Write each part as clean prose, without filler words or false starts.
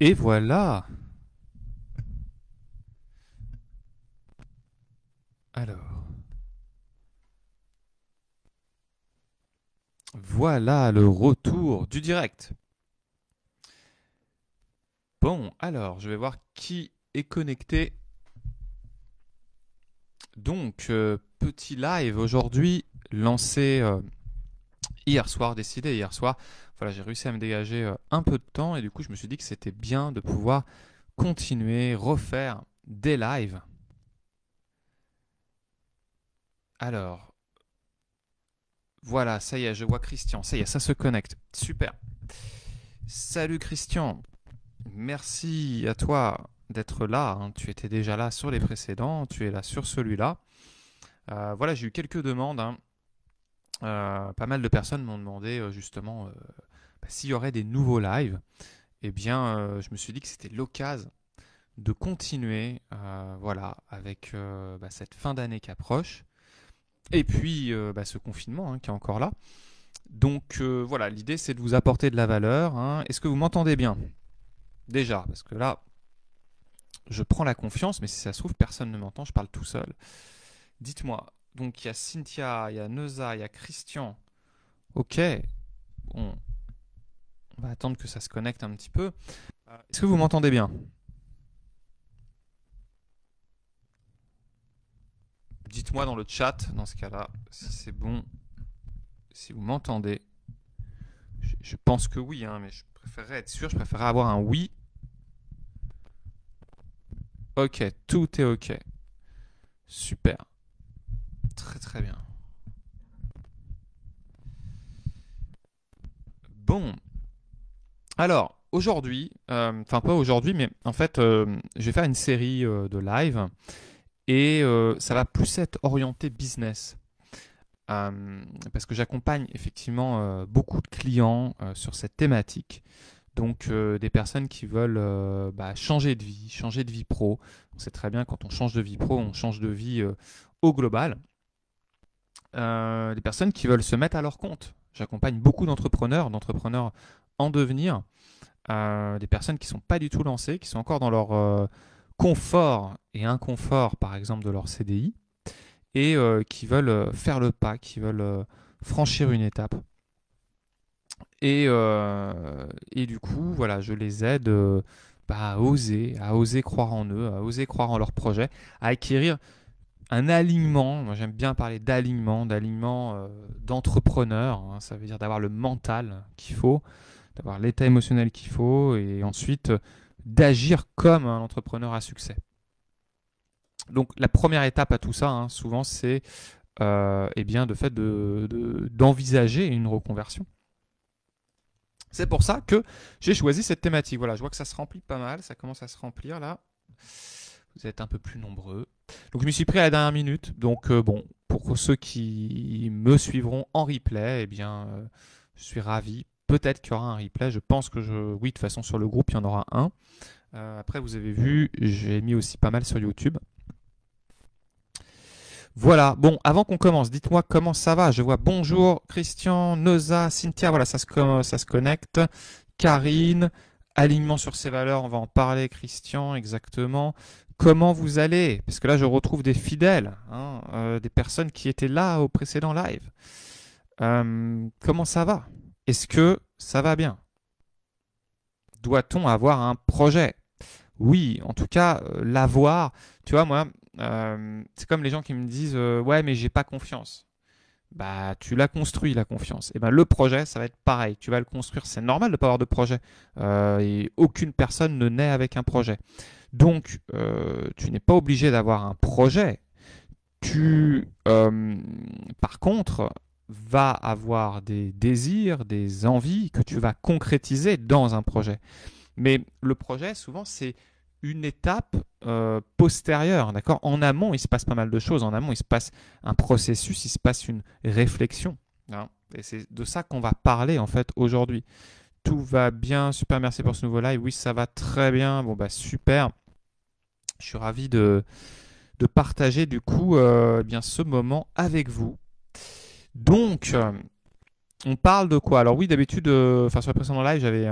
Et voilà. Alors, voilà le retour du direct. Bon, alors, je vais voir qui est connecté. Donc, petit live aujourd'hui, lancé hier soir, décidé hier soir. Voilà, j'ai réussi à me dégager un peu de temps et du coup, je me suis dit que c'était bien de pouvoir continuer, refaire des lives. Alors, voilà, ça y est, je vois Christian. Ça y est, ça se connecte. Super. Salut Christian. Merci à toi d'être là. Hein. Tu étais déjà là sur les précédents. Tu es là sur celui-là. Voilà, j'ai eu quelques demandes. Hein. Pas mal de personnes m'ont demandé justement s'il y aurait des nouveaux lives. Eh bien, je me suis dit que c'était l'occasion de continuer voilà, avec cette fin d'année qui approche. Et puis ce confinement hein, qui est encore là. Donc voilà, l'idée c'est de vous apporter de la valeur. Hein. Est-ce que vous m'entendez bien? Déjà, parce que là, je prends la confiance, mais si ça se trouve, personne ne m'entend, je parle tout seul. Dites-moi, donc il y a Cynthia, il y a Neuza, il y a Christian. Ok, bon, on va attendre que ça se connecte un petit peu. Est-ce que vous m'entendez bien? Dites-moi dans le chat, dans ce cas-là, si c'est bon, si vous m'entendez. Je pense que oui, hein, mais je préférerais être sûr, je préférerais avoir un oui. Ok, tout est ok. Super. Très très bien. Bon. Alors, aujourd'hui, enfin pas aujourd'hui, mais en fait, je vais faire une série de live et ça va plus être orienté business. Parce que j'accompagne effectivement beaucoup de clients sur cette thématique. Donc des personnes qui veulent changer de vie pro. On sait très bien quand on change de vie pro, on change de vie au global. Des personnes qui veulent se mettre à leur compte. J'accompagne beaucoup d'entrepreneurs en devenir, des personnes qui ne sont pas du tout lancées, qui sont encore dans leur confort et inconfort, par exemple, de leur CDI, et qui veulent faire le pas, qui veulent franchir une étape. Et du coup, voilà, je les aide à oser croire en eux, à oser croire en leur projet, à acquérir un alignement. Moi, j'aime bien parler d'alignement, d'entrepreneur. Hein, ça veut dire d'avoir le mental qu'il faut, d'avoir l'état émotionnel qu'il faut, et ensuite d'agir comme un entrepreneur à succès. Donc, la première étape à tout ça, hein, souvent, c'est d'envisager une reconversion. C'est pour ça que j'ai choisi cette thématique. Voilà, je vois que ça se remplit pas mal, ça commence à se remplir là. Vous êtes un peu plus nombreux. Donc je m'y suis pris à la dernière minute. Donc bon, pour ceux qui me suivront en replay, eh bien, je suis ravi. Peut-être qu'il y aura un replay. Je pense que oui, de toute façon sur le groupe, il y en aura un. Après, vous avez vu, j'ai mis aussi pas mal sur YouTube. Voilà, bon, avant qu'on commence, dites-moi comment ça va. Je vois bonjour, Christian, Noza, Cynthia, voilà, ça se connecte. Karine, alignement sur ses valeurs, on va en parler, Christian, exactement. Comment vous allez? Parce que là, je retrouve des fidèles, hein, des personnes qui étaient là au précédent live. Comment ça va? Est-ce que ça va bien? Doit-on avoir un projet? Oui, en tout cas, l'avoir. Tu vois, moi, c'est comme les gens qui me disent ouais, mais j'ai pas confiance. Bah, tu l'as construit, la confiance. Et ben, le projet, ça va être pareil. Tu vas le construire. C'est normal de ne pas avoir de projet. Et aucune personne ne naît avec un projet. Donc, tu n'es pas obligé d'avoir un projet. Par contre, vas avoir des désirs, des envies que tu vas concrétiser dans un projet. Mais le projet, souvent, c'est une étape postérieure, d'accord? En amont, il se passe pas mal de choses. En amont, il se passe un processus, il se passe une réflexion. Hein, et c'est de ça qu'on va parler, en fait, aujourd'hui. Tout va bien, super, merci pour ce nouveau live. Oui, ça va très bien. Bon, bah, super. Je suis ravi de partager, du coup, bien ce moment avec vous. Donc, on parle de quoi? Alors oui, d'habitude, sur le précédent live, j'avais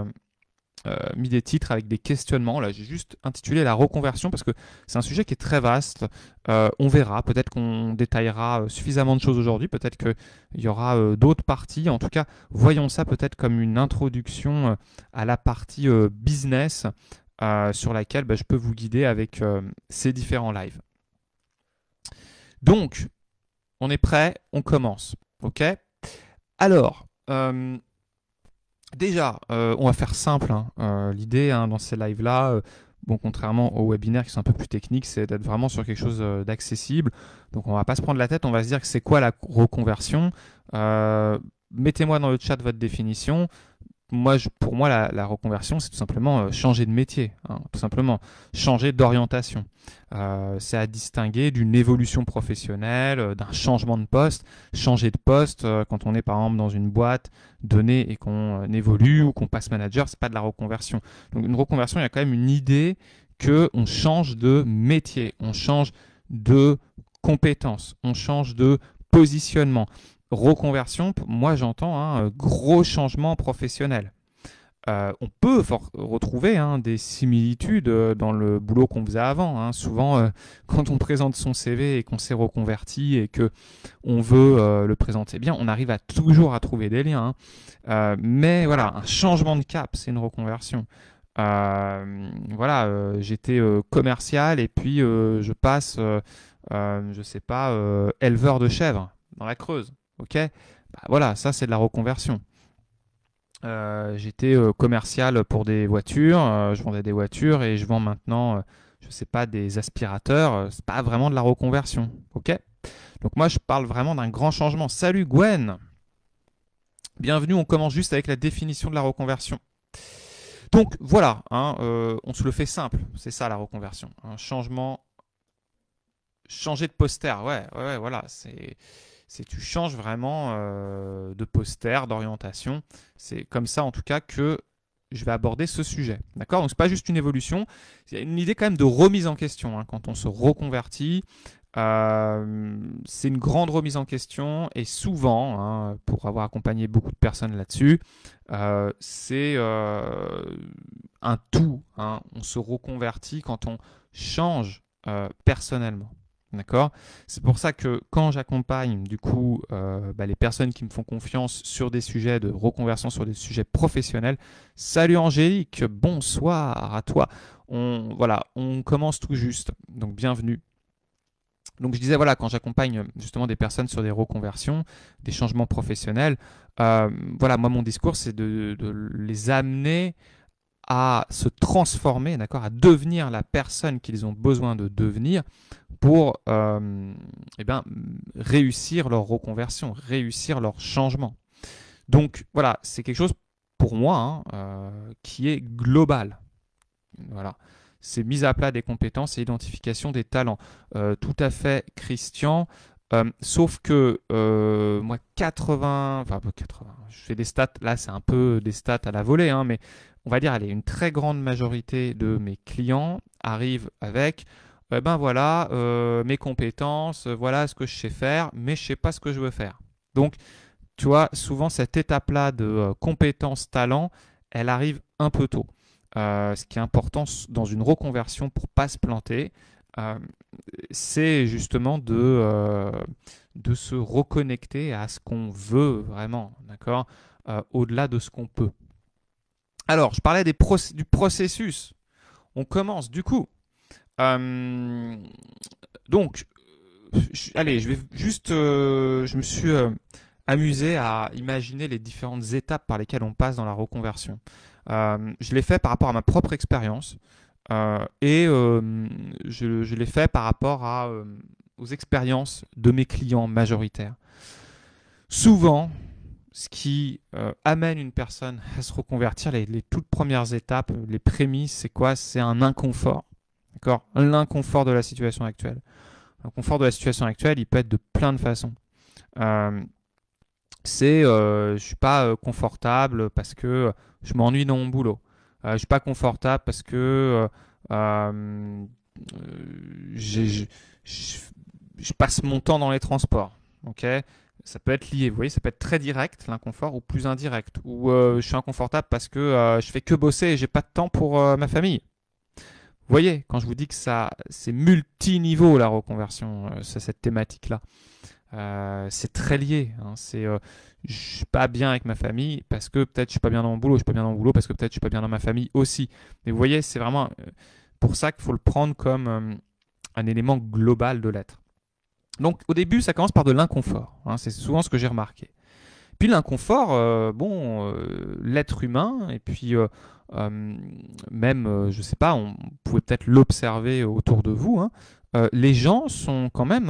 mis des titres avec des questionnements. Là, j'ai juste intitulé la reconversion parce que c'est un sujet qui est très vaste. On verra, peut-être qu'on détaillera suffisamment de choses aujourd'hui, peut-être qu'il y aura d'autres parties. En tout cas, voyons ça peut-être comme une introduction à la partie business sur laquelle je peux vous guider avec ces différents lives. Donc, on est prêt, on commence. Ok ? Alors, déjà, on va faire simple. L'idée dans ces lives-là, contrairement aux webinaires qui sont un peu plus techniques, c'est d'être vraiment sur quelque chose d'accessible. Donc, on va pas se prendre la tête, on va se dire que c'est quoi la reconversion. Mettez-moi dans le chat votre définition. Pour moi, la reconversion, c'est tout simplement changer de métier, tout simplement changer d'orientation. C'est à distinguer d'une évolution professionnelle, d'un changement de poste. Changer de poste, quand on est par exemple dans une boîte donnée et qu'on évolue ou qu'on passe manager, c'est pas de la reconversion. Donc une reconversion, il y a quand même une idée qu'on change de métier, on change de compétences, on change de positionnement. Reconversion, moi j'entends un gros changement professionnel. On peut retrouver des similitudes dans le boulot qu'on faisait avant. Souvent, quand on présente son CV et qu'on s'est reconverti et que on veut le présenter bien, on arrive toujours à trouver des liens. Mais voilà, un changement de cap, c'est une reconversion. J'étais commercial et puis je passe, je sais pas, éleveur de chèvres dans la Creuse. Ok, voilà, ça c'est de la reconversion. J'étais commercial pour des voitures, je vendais des voitures et je vends maintenant, je sais pas, des aspirateurs. C'est pas vraiment de la reconversion. Ok, donc moi je parle vraiment d'un grand changement. Salut Gwen, bienvenue. On commence juste avec la définition de la reconversion. Donc voilà, on se le fait simple. C'est ça la reconversion. Un changement, changer de poster. Ouais, voilà, c'est tu changes vraiment de poster, d'orientation. C'est comme ça en tout cas que je vais aborder ce sujet. D'accord ? Donc c'est pas juste une évolution, il y a une idée quand même de remise en question. Quand on se reconvertit, c'est une grande remise en question et souvent, pour avoir accompagné beaucoup de personnes là-dessus, c'est un tout. On se reconvertit quand on change personnellement. D'accord ? C'est pour ça que quand j'accompagne du coup les personnes qui me font confiance sur des sujets de reconversion, sur des sujets professionnels, salut Angélique, bonsoir à toi. On commence tout juste, donc bienvenue. Donc je disais, voilà, quand j'accompagne justement des personnes sur des reconversions, des changements professionnels, moi mon discours c'est de les amener à se transformer, d'accord, à devenir la personne qu'ils ont besoin de devenir pour réussir leur reconversion, réussir leur changement. Donc voilà, c'est quelque chose pour moi qui est global. Voilà. C'est mise à plat des compétences et identification des talents. Tout à fait, Christian. Sauf que moi, 80, je fais des stats, là c'est un peu des stats à la volée, mais on va dire, allez, une très grande majorité de mes clients arrivent avec, mes compétences, voilà ce que je sais faire, mais je ne sais pas ce que je veux faire. Donc, tu vois, souvent cette étape-là de compétences, talents, elle arrive un peu tôt. Ce qui est important dans une reconversion pour ne pas se planter, c'est justement de se reconnecter à ce qu'on veut vraiment, d'accord, au-delà de ce qu'on peut. Alors, je parlais du processus. On commence du coup. Je vais juste. Je me suis amusé à imaginer les différentes étapes par lesquelles on passe dans la reconversion. Je l'ai fait par rapport à ma propre expérience et je l'ai fait par rapport aux expériences de mes clients majoritaires. Souvent, ce qui amène une personne à se reconvertir, les toutes premières étapes, les prémices, c'est quoi ? C'est un inconfort. D'accord ? L'inconfort de la situation actuelle. L'inconfort de la situation actuelle, il peut être de plein de façons. Je suis pas confortable parce que je m'ennuie dans mon boulot. Je suis pas confortable parce que je passe mon temps dans les transports. Ok ? Ça peut être lié, vous voyez, ça peut être très direct, l'inconfort, ou plus indirect. Ou je suis inconfortable parce que je fais que bosser et j'ai pas de temps pour ma famille. Vous voyez, quand je vous dis que ça, c'est multiniveau la reconversion, cette thématique-là. C'est très lié. Hein. Je suis pas bien avec ma famille parce que peut-être je suis pas bien dans mon boulot. Je suis pas bien dans mon boulot parce que peut-être je suis pas bien dans ma famille aussi. Mais vous voyez, c'est vraiment pour ça qu'il faut le prendre comme un élément global de l'être. Donc au début, ça commence par de l'inconfort. Hein. C'est souvent ce que j'ai remarqué. Puis l'inconfort, l'être humain, et puis même, je sais pas, on pouvait peut-être l'observer autour de vous, hein, les gens sont quand même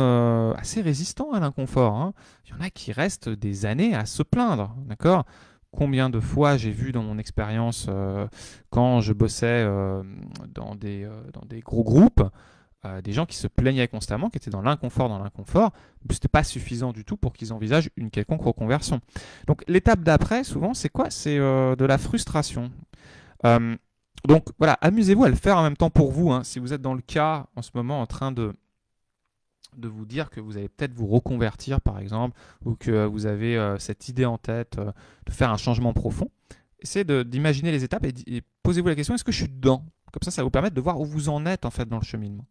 assez résistants à l'inconfort. Hein. Il y en a qui restent des années à se plaindre, d'accord? Combien de fois j'ai vu dans mon expérience quand je bossais dans des gros groupes, des gens qui se plaignaient constamment, qui étaient dans l'inconfort, c'était pas suffisant du tout pour qu'ils envisagent une quelconque reconversion. Donc l'étape d'après, souvent, c'est quoi? C'est de la frustration. Euh, donc voilà, amusez-vous à le faire en même temps pour vous. Hein, si vous êtes dans le cas en ce moment en train de vous dire que vous allez peut-être vous reconvertir par exemple, ou que vous avez cette idée en tête de faire un changement profond, essayez d'imaginer les étapes et posez-vous la question, est-ce que je suis dedans? Comme ça va vous permettre de voir où vous en êtes en fait dans le cheminement.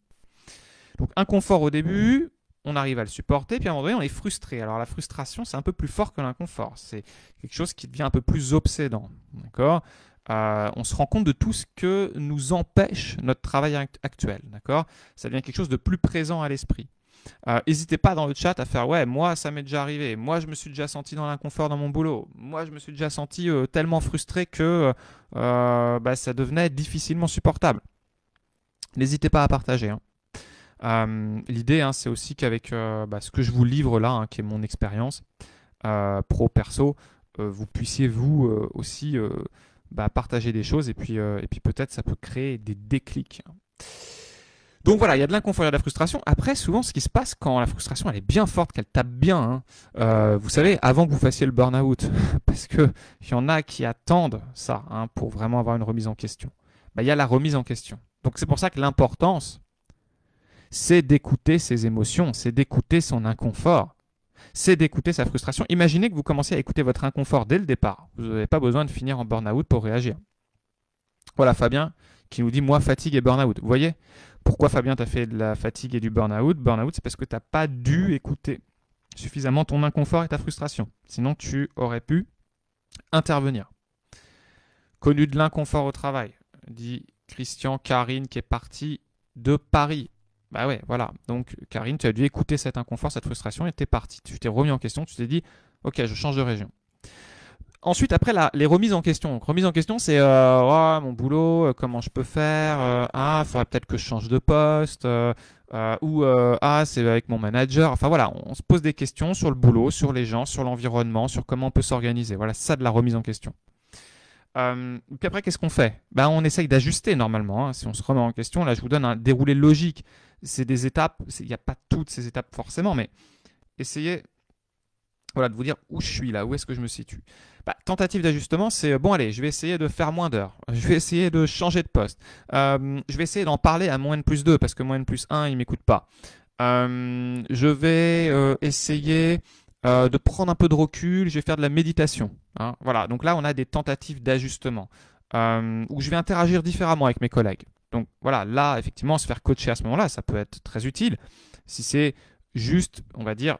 Donc inconfort au début, on arrive à le supporter, puis à un moment donné, on est frustré. Alors la frustration, c'est un peu plus fort que l'inconfort. C'est quelque chose qui devient un peu plus obsédant. D'accord? On se rend compte de tout ce que nous empêche notre travail actuel. D'accord? Ça devient quelque chose de plus présent à l'esprit. N'hésitez pas dans le chat à faire ouais, moi ça m'est déjà arrivé, moi je me suis déjà senti dans l'inconfort dans mon boulot, moi je me suis déjà senti tellement frustré que ça devenait difficilement supportable. N'hésitez pas à partager. Hein. L'idée, hein, c'est aussi qu'avec ce que je vous livre là, hein, qui est mon expérience pro-perso, vous puissiez vous aussi partager des choses et puis peut-être ça peut créer des déclics. Donc voilà, il y a de l'inconfort, il y a de la frustration. Après, souvent, ce qui se passe quand la frustration elle est bien forte, qu'elle tape bien, hein, vous savez, avant que vous fassiez le burn-out, parce qu'il y en a qui attendent ça hein, pour vraiment avoir une remise en question. Il y a la remise en question. Donc c'est pour ça que l'importance, c'est d'écouter ses émotions, c'est d'écouter son inconfort, c'est d'écouter sa frustration. Imaginez que vous commenciez à écouter votre inconfort dès le départ. Vous n'avez pas besoin de finir en burn-out pour réagir. Voilà Fabien qui nous dit « moi, fatigue et burn-out ». Vous voyez pourquoi Fabien t'a fait de la fatigue et du burn-out? Burn-out, c'est parce que tu n'as pas dû écouter suffisamment ton inconfort et ta frustration. Sinon, tu aurais pu intervenir. Connu de l'inconfort au travail, dit Christian, Karine qui est partie de Paris. Bah ouais, voilà. Donc, Karine, tu as dû écouter cet inconfort, cette frustration et tu es parti. Tu t'es remis en question, tu t'es dit, ok, je change de région. Ensuite, après, les remises en question. Donc, remise en question, c'est mon boulot, comment je peux faire il faudrait peut-être que je change de poste c'est avec mon manager. Enfin voilà, on se pose des questions sur le boulot, sur les gens, sur l'environnement, sur comment on peut s'organiser. Voilà, c'est ça de la remise en question. Puis après, qu'est-ce qu'on fait? On essaye d'ajuster normalement. Hein. Si on se remet en question, là, je vous donne un déroulé logique. C'est des étapes. Il n'y a pas toutes ces étapes forcément, mais essayez de vous dire où je suis là, où est-ce que je me situe. Tentative d'ajustement, c'est bon, allez, je vais essayer de faire moins d'heures. Je vais essayer de changer de poste. Je vais essayer d'en parler à mon N+2 parce que mon N+1, il ne m'écoute pas. Je vais essayer de prendre un peu de recul, je vais faire de la méditation. Hein. Voilà, donc là on a des tentatives d'ajustement où je vais interagir différemment avec mes collègues. Donc voilà, là effectivement se faire coacher à ce moment-là, ça peut être très utile. Si c'est juste, on va dire,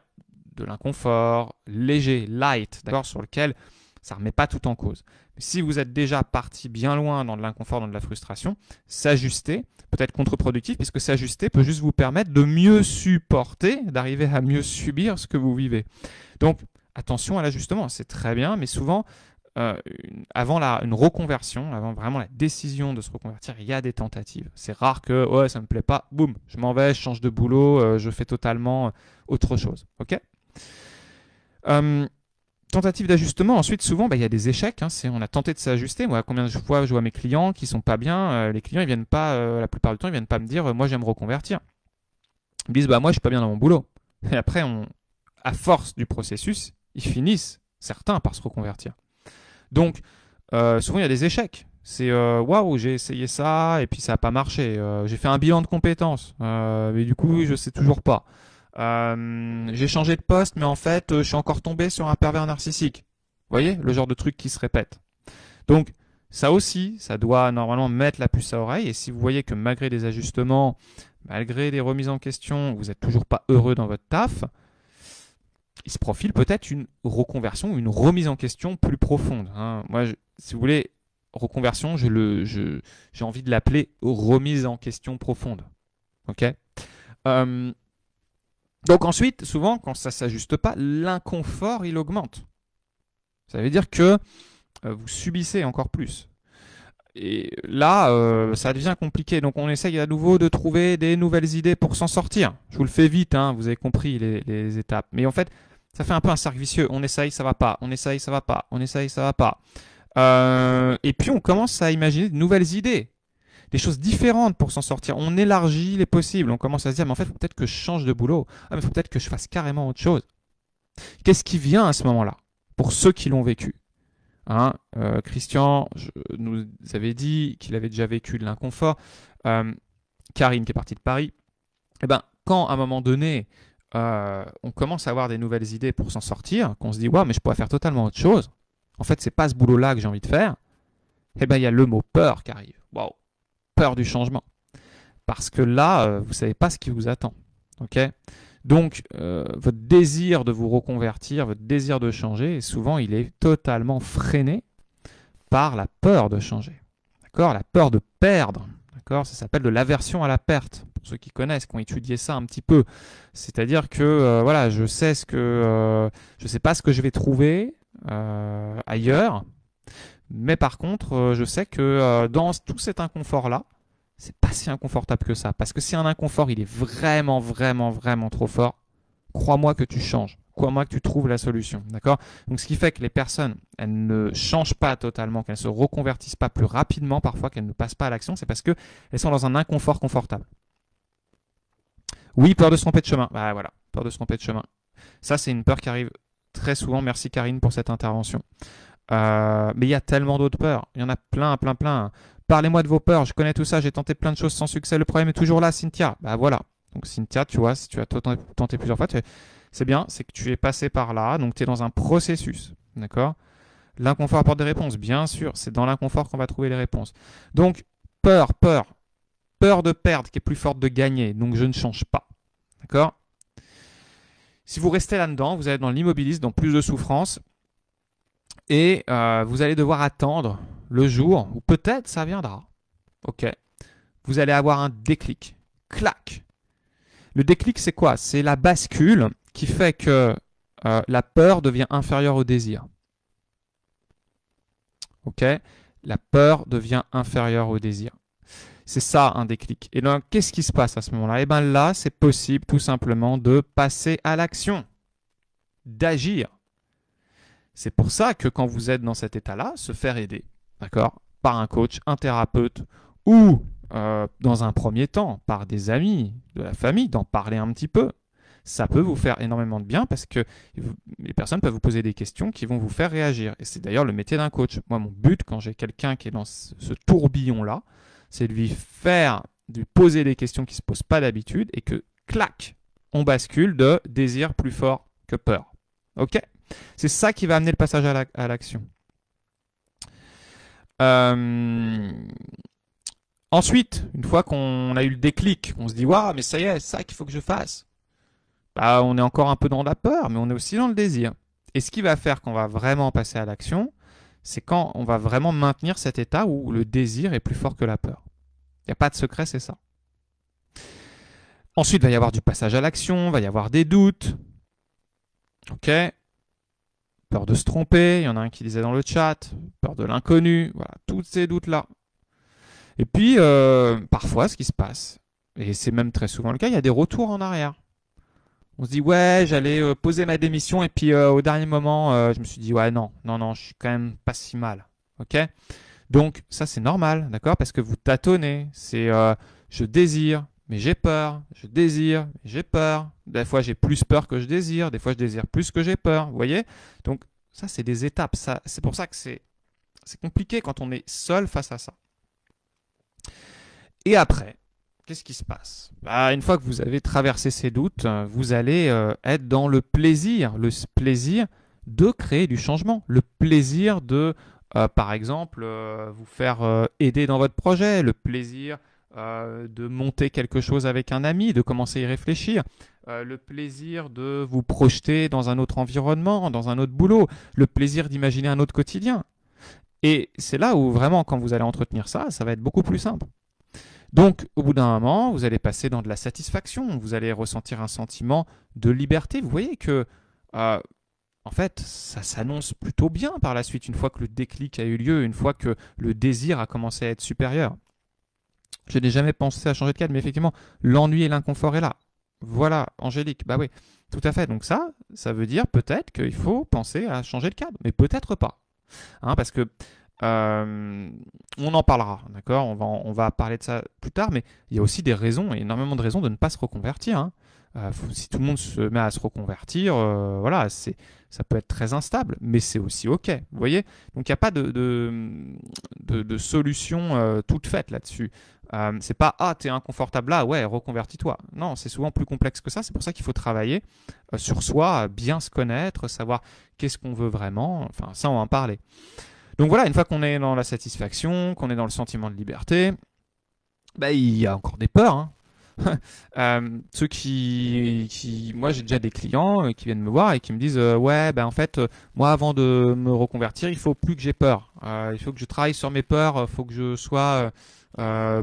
de l'inconfort, léger, light, d'accord, sur lequel ça ne remet pas tout en cause. Mais si vous êtes déjà parti bien loin dans de l'inconfort, dans de la frustration, s'ajuster peut être contre-productif puisque s'ajuster peut juste vous permettre de mieux supporter, d'arriver à mieux subir ce que vous vivez. Donc, attention à l'ajustement, c'est très bien, mais souvent, avant une reconversion, avant vraiment la décision de se reconvertir, il y a des tentatives. C'est rare que ouais, ça ne me plaît pas, boum, je m'en vais, je change de boulot, je fais totalement autre chose. Ok. Tentative d'ajustement, ensuite souvent il y a des échecs, hein, on a tenté de s'ajuster. Moi, combien de fois je vois mes clients qui sont pas bien, les clients ils viennent pas, la plupart du temps ils viennent pas me dire moi j'aime reconvertir. Ils me disent moi je suis pas bien dans mon boulot. Et après à force du processus, ils finissent certains par se reconvertir. Donc souvent il y a des échecs. C'est waouh, j'ai essayé ça et puis ça n'a pas marché. J'ai fait un bilan de compétences, mais du coup je sais toujours pas. J'ai changé de poste, mais en fait, je suis encore tombé sur un pervers narcissique. Vous voyez, le genre de truc qui se répète. Donc, ça aussi, ça doit normalement mettre la puce à oreille. Et si vous voyez que malgré des ajustements, malgré des remises en question, vous n'êtes toujours pas heureux dans votre taf, il se profile peut-être une reconversion, une remise en question plus profonde. Hein. Moi, si vous voulez, reconversion, j'ai envie de l'appeler remise en question profonde. Ok. Donc ensuite, souvent, quand ça ne s'ajuste pas, l'inconfort, il augmente. Ça veut dire que vous subissez encore plus. Et là, ça devient compliqué. Donc on essaye à nouveau de trouver des nouvelles idées pour s'en sortir. Je vous le fais vite, hein, vous avez compris les étapes. Mais en fait, ça fait un peu un cercle vicieux. On essaye, ça va pas. On essaye, ça va pas. On essaye, ça va pas. Et puis on commence à imaginer de nouvelles idées, des choses différentes pour s'en sortir. On élargit les possibles. On commence à se dire, mais en fait, faut peut-être que je change de boulot. Ah, mais faut peut-être que je fasse carrément autre chose. Qu'est-ce qui vient à ce moment-là pour ceux qui l'ont vécu? Hein, Christian nous avait dit qu'il avait déjà vécu de l'inconfort. Karine qui est partie de Paris. Eh ben, quand à un moment donné, on commence à avoir des nouvelles idées pour s'en sortir, qu'on se dit waouh, mais je pourrais faire totalement autre chose. En fait, c'est pas ce boulot-là que j'ai envie de faire. Eh ben, il y a le mot peur qui arrive. Waouh, peur du changement. Parce que là, vous savez pas ce qui vous attend. Ok. Donc, votre désir de vous reconvertir, votre désir de changer, souvent, il est totalement freiné par la peur de changer. D'accord? La peur de perdre. D'accord? Ça s'appelle de l'aversion à la perte. Pour ceux qui connaissent, qui ont étudié ça un petit peu. C'est-à-dire que, voilà, je sais pas ce que je vais trouver ailleurs, mais par contre, je sais que dans tout cet inconfort-là, c'est pas si inconfortable que ça. Parce que si un inconfort, il est vraiment, vraiment, vraiment trop fort, crois-moi que tu changes. Crois-moi que tu trouves la solution. D'accord? Donc, ce qui fait que les personnes, elles ne changent pas totalement, qu'elles ne se reconvertissent pas plus rapidement, parfois qu'elles ne passent pas à l'action, c'est parce qu'elles sont dans un inconfort confortable. Oui, peur de se tromper de chemin. Bah voilà, peur de se tromper de chemin. Ça, c'est une peur qui arrive très souvent. Merci Karine pour cette intervention. Mais il y a tellement d'autres peurs. Il y en a plein, plein, plein. Parlez-moi de vos peurs, je connais tout ça, j'ai tenté plein de choses sans succès. Le problème est toujours là, Cynthia. Bah voilà. Donc Cynthia, tu vois, si tu as tenté plusieurs fois, c'est bien, c'est que tu es passé par là, donc tu es dans un processus. D'accord? L'inconfort apporte des réponses, bien sûr, c'est dans l'inconfort qu'on va trouver les réponses. Donc, peur de perdre qui est plus forte de gagner, donc je ne change pas. D'accord? Si vous restez là-dedans, vous allez dans l'immobilisme, dans plus de souffrance, et vous allez devoir attendre le jour où peut-être ça viendra. Ok. Vous allez avoir un déclic. Clac. Le déclic, c'est quoi? C'est la bascule qui fait que la peur devient inférieure au désir. Ok. La peur devient inférieure au désir. C'est ça un déclic. Et donc, qu'est-ce qui se passe à ce moment-là? Eh bien là, c'est possible tout simplement de passer à l'action, d'agir. C'est pour ça que quand vous êtes dans cet état-là, se faire aider, d'accord, par un coach, un thérapeute ou dans un premier temps par des amis, de la famille, d'en parler un petit peu, ça peut vous faire énormément de bien parce que les personnes peuvent vous poser des questions qui vont vous faire réagir. Et c'est d'ailleurs le métier d'un coach. Moi, mon but quand j'ai quelqu'un qui est dans ce tourbillon-là, c'est de lui poser des questions qui ne se posent pas d'habitude et que, clac, on bascule de désir plus fort que peur. Ok? C'est ça qui va amener le passage à l'action. Ensuite, une fois qu'on a eu le déclic, on se dit « Waouh, mais ça y est, c'est ça qu'il faut que je fasse ». Bah, on est encore un peu dans la peur, mais on est aussi dans le désir. Et ce qui va faire qu'on va vraiment passer à l'action, c'est quand on va vraiment maintenir cet état où le désir est plus fort que la peur. Il n'y a pas de secret, c'est ça. Ensuite, il va y avoir du passage à l'action, il va y avoir des doutes. Ok ? Peur de se tromper, il y en a un qui disait dans le chat, peur de l'inconnu, voilà, tous ces doutes-là. Et puis, parfois, ce qui se passe, et c'est même très souvent le cas, il y a des retours en arrière. On se dit, ouais, j'allais poser ma démission, et puis au dernier moment, je me suis dit, ouais, non, je suis quand même pas si mal. Ok ? Donc, ça, c'est normal, d'accord ? Parce que vous tâtonnez, c'est je désire, mais j'ai peur, je désire, mais j'ai peur. Des fois, j'ai plus peur que je désire, des fois, je désire plus que j'ai peur, vous voyez ? Donc, ça, c'est des étapes. C'est pour ça que c'est compliqué quand on est seul face à ça. Et après, qu'est-ce qui se passe? Bah, une fois que vous avez traversé ces doutes, vous allez être dans le plaisir de créer du changement, le plaisir de, par exemple, vous faire aider dans votre projet, le plaisir de monter quelque chose avec un ami, de commencer à y réfléchir, le plaisir de vous projeter dans un autre environnement, dans un autre boulot, le plaisir d'imaginer un autre quotidien. Et c'est là où vraiment, quand vous allez entretenir ça, ça va être beaucoup plus simple. Donc, au bout d'un moment, vous allez passer dans de la satisfaction, vous allez ressentir un sentiment de liberté. Vous voyez que, en fait, ça s'annonce plutôt bien par la suite, une fois que le déclic a eu lieu, une fois que le désir a commencé à être supérieur. Je n'ai jamais pensé à changer de cadre, mais effectivement, l'ennui et l'inconfort est là. Voilà, Angélique, bah oui, tout à fait. Donc ça veut dire peut-être qu'il faut penser à changer de cadre, mais peut-être pas. Hein, parce que on en parlera, d'accord, on va parler de ça plus tard, mais il y a aussi des raisons, énormément de raisons de ne pas se reconvertir. Hein. Si tout le monde se met à se reconvertir, voilà, ça peut être très instable, mais c'est aussi OK. Vous voyez? Donc il n'y a pas de solution toute faite là-dessus. C'est pas ah, t'es inconfortable là, ouais, reconvertis-toi. Non, c'est souvent plus complexe que ça. C'est pour ça qu'il faut travailler sur soi, bien se connaître, savoir qu'est-ce qu'on veut vraiment. Enfin, ça, on va en parler. Donc voilà, une fois qu'on est dans la satisfaction, qu'on est dans le sentiment de liberté, bah, il y a encore des peurs. Hein. Ceux moi j'ai déjà des clients qui viennent me voir et qui me disent ouais ben en fait moi avant de me reconvertir il faut plus que j'ai peur, il faut que je travaille sur mes peurs, il faut que je sois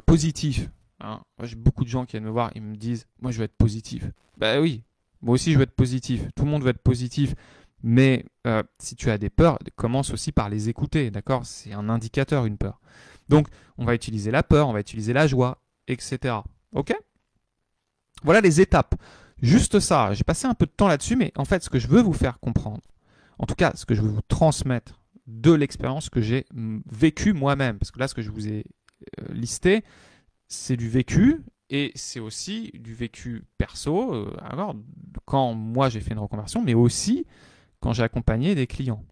positif. Hein. Moi, j'ai beaucoup de gens qui viennent me voir, ils me disent moi je veux être positif. Ben oui, moi aussi je veux être positif, tout le monde veut être positif, mais si tu as des peurs, commence aussi par les écouter, d'accord? C'est un indicateur, une peur. Donc on va utiliser la peur, on va utiliser la joie, etc. Ok? Voilà les étapes. Juste ça, j'ai passé un peu de temps là-dessus, mais en fait, ce que je veux vous faire comprendre, en tout cas, ce que je veux vous transmettre de l'expérience que j'ai vécue moi-même, parce que là, ce que je vous ai listé, c'est du vécu, et c'est aussi du vécu perso, alors, quand moi j'ai fait une reconversion, mais aussi quand j'ai accompagné des clients.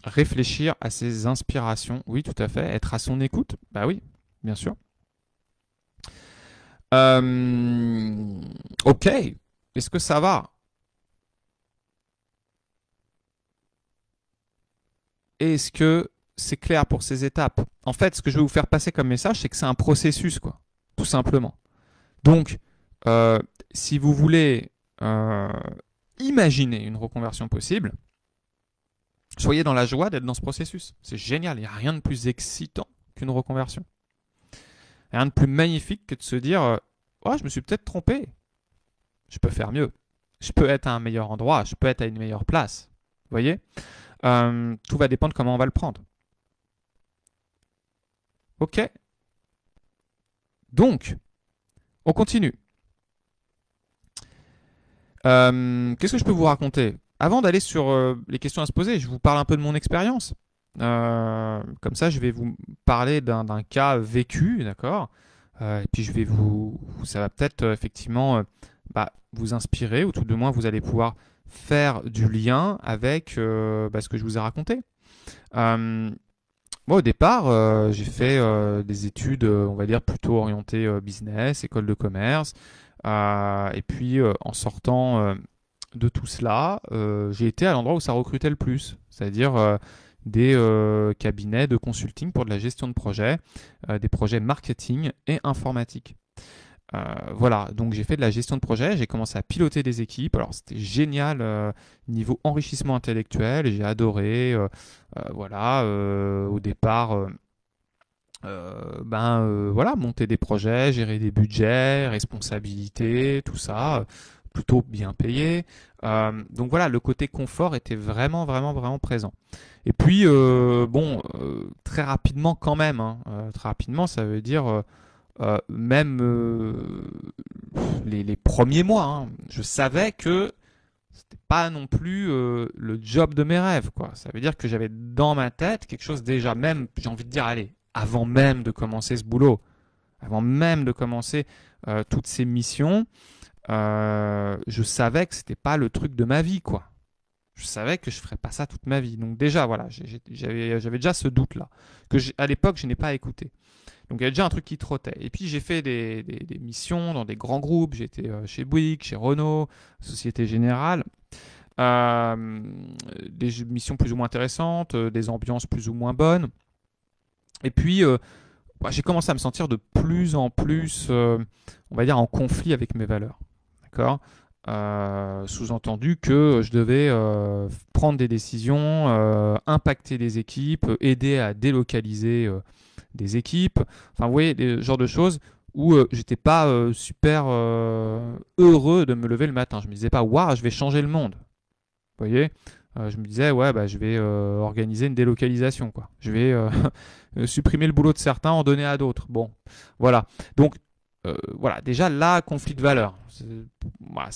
Réfléchir à ses inspirations, oui, tout à fait. Être à son écoute, bah oui, bien sûr. Ok, est-ce que ça va? Est-ce que c'est clair pour ces étapes? En fait, ce que je vais vous faire passer comme message, c'est que c'est un processus, quoi, tout simplement. Donc, si vous voulez imaginer une reconversion possible, soyez dans la joie d'être dans ce processus. C'est génial, il n'y a rien de plus excitant qu'une reconversion. Rien de plus magnifique que de se dire oh, je me suis peut-être trompé. Je peux faire mieux. Je peux être à un meilleur endroit. Je peux être à une meilleure place. Vous voyez? Tout va dépendre de comment on va le prendre. Ok? Donc, on continue. Qu'est-ce que je peux vous raconter? Avant d'aller sur les questions à se poser, je vous parle un peu de mon expérience. Comme ça, je vais vous parler d'un cas vécu, d'accord? Et puis ça va peut-être effectivement vous inspirer, ou tout de moins vous allez pouvoir faire du lien avec ce que je vous ai raconté. Moi, au départ, j'ai fait des études, on va dire, plutôt orientées business, école de commerce. Et puis, en sortant de tout cela, j'ai été à l'endroit où ça recrutait le plus, c'est-à-dire des cabinets de consulting pour de la gestion de projets, des projets marketing et informatique. Voilà, donc j'ai fait de la gestion de projet, j'ai commencé à piloter des équipes, alors c'était génial, niveau enrichissement intellectuel, j'ai adoré, voilà, au départ, voilà, monter des projets, gérer des budgets, responsabilités, tout ça, plutôt bien payé. Donc voilà, le côté confort était vraiment, vraiment, vraiment présent. Et puis, très rapidement quand même, hein, très rapidement, ça veut dire même les premiers mois, hein, je savais que c'était pas non plus le job de mes rêves, quoi. Ça veut dire que j'avais dans ma tête quelque chose déjà, même, j'ai envie de dire, allez, avant même de commencer ce boulot, avant même de commencer toutes ces missions, je savais que c'était pas le truc de ma vie, quoi. Je savais que je ferais pas ça toute ma vie. Donc déjà, voilà, j'avais déjà ce doute-là, que à l'époque, je n'ai pas écouté. Donc il y a déjà un truc qui trottait. Et puis j'ai fait des missions dans des grands groupes. J'étais chez Bouygues, chez Renault, Société Générale. Euh, des missions plus ou moins intéressantes, des ambiances plus ou moins bonnes. Et puis j'ai commencé à me sentir de plus en plus, on va dire, en conflit avec mes valeurs. D'accord. Sous-entendu que je devais prendre des décisions, impacter des équipes, aider à délocaliser des équipes. Enfin, vous voyez, des genres de choses où j'étais pas super heureux de me lever le matin. Je me disais pas, waouh, je vais changer le monde. Vous voyez. Je me disais, ouais, bah, je vais organiser une délocalisation, quoi. Je vais supprimer le boulot de certains, en donner à d'autres. Bon, voilà. Donc, voilà, déjà là, conflit de valeurs. Voilà,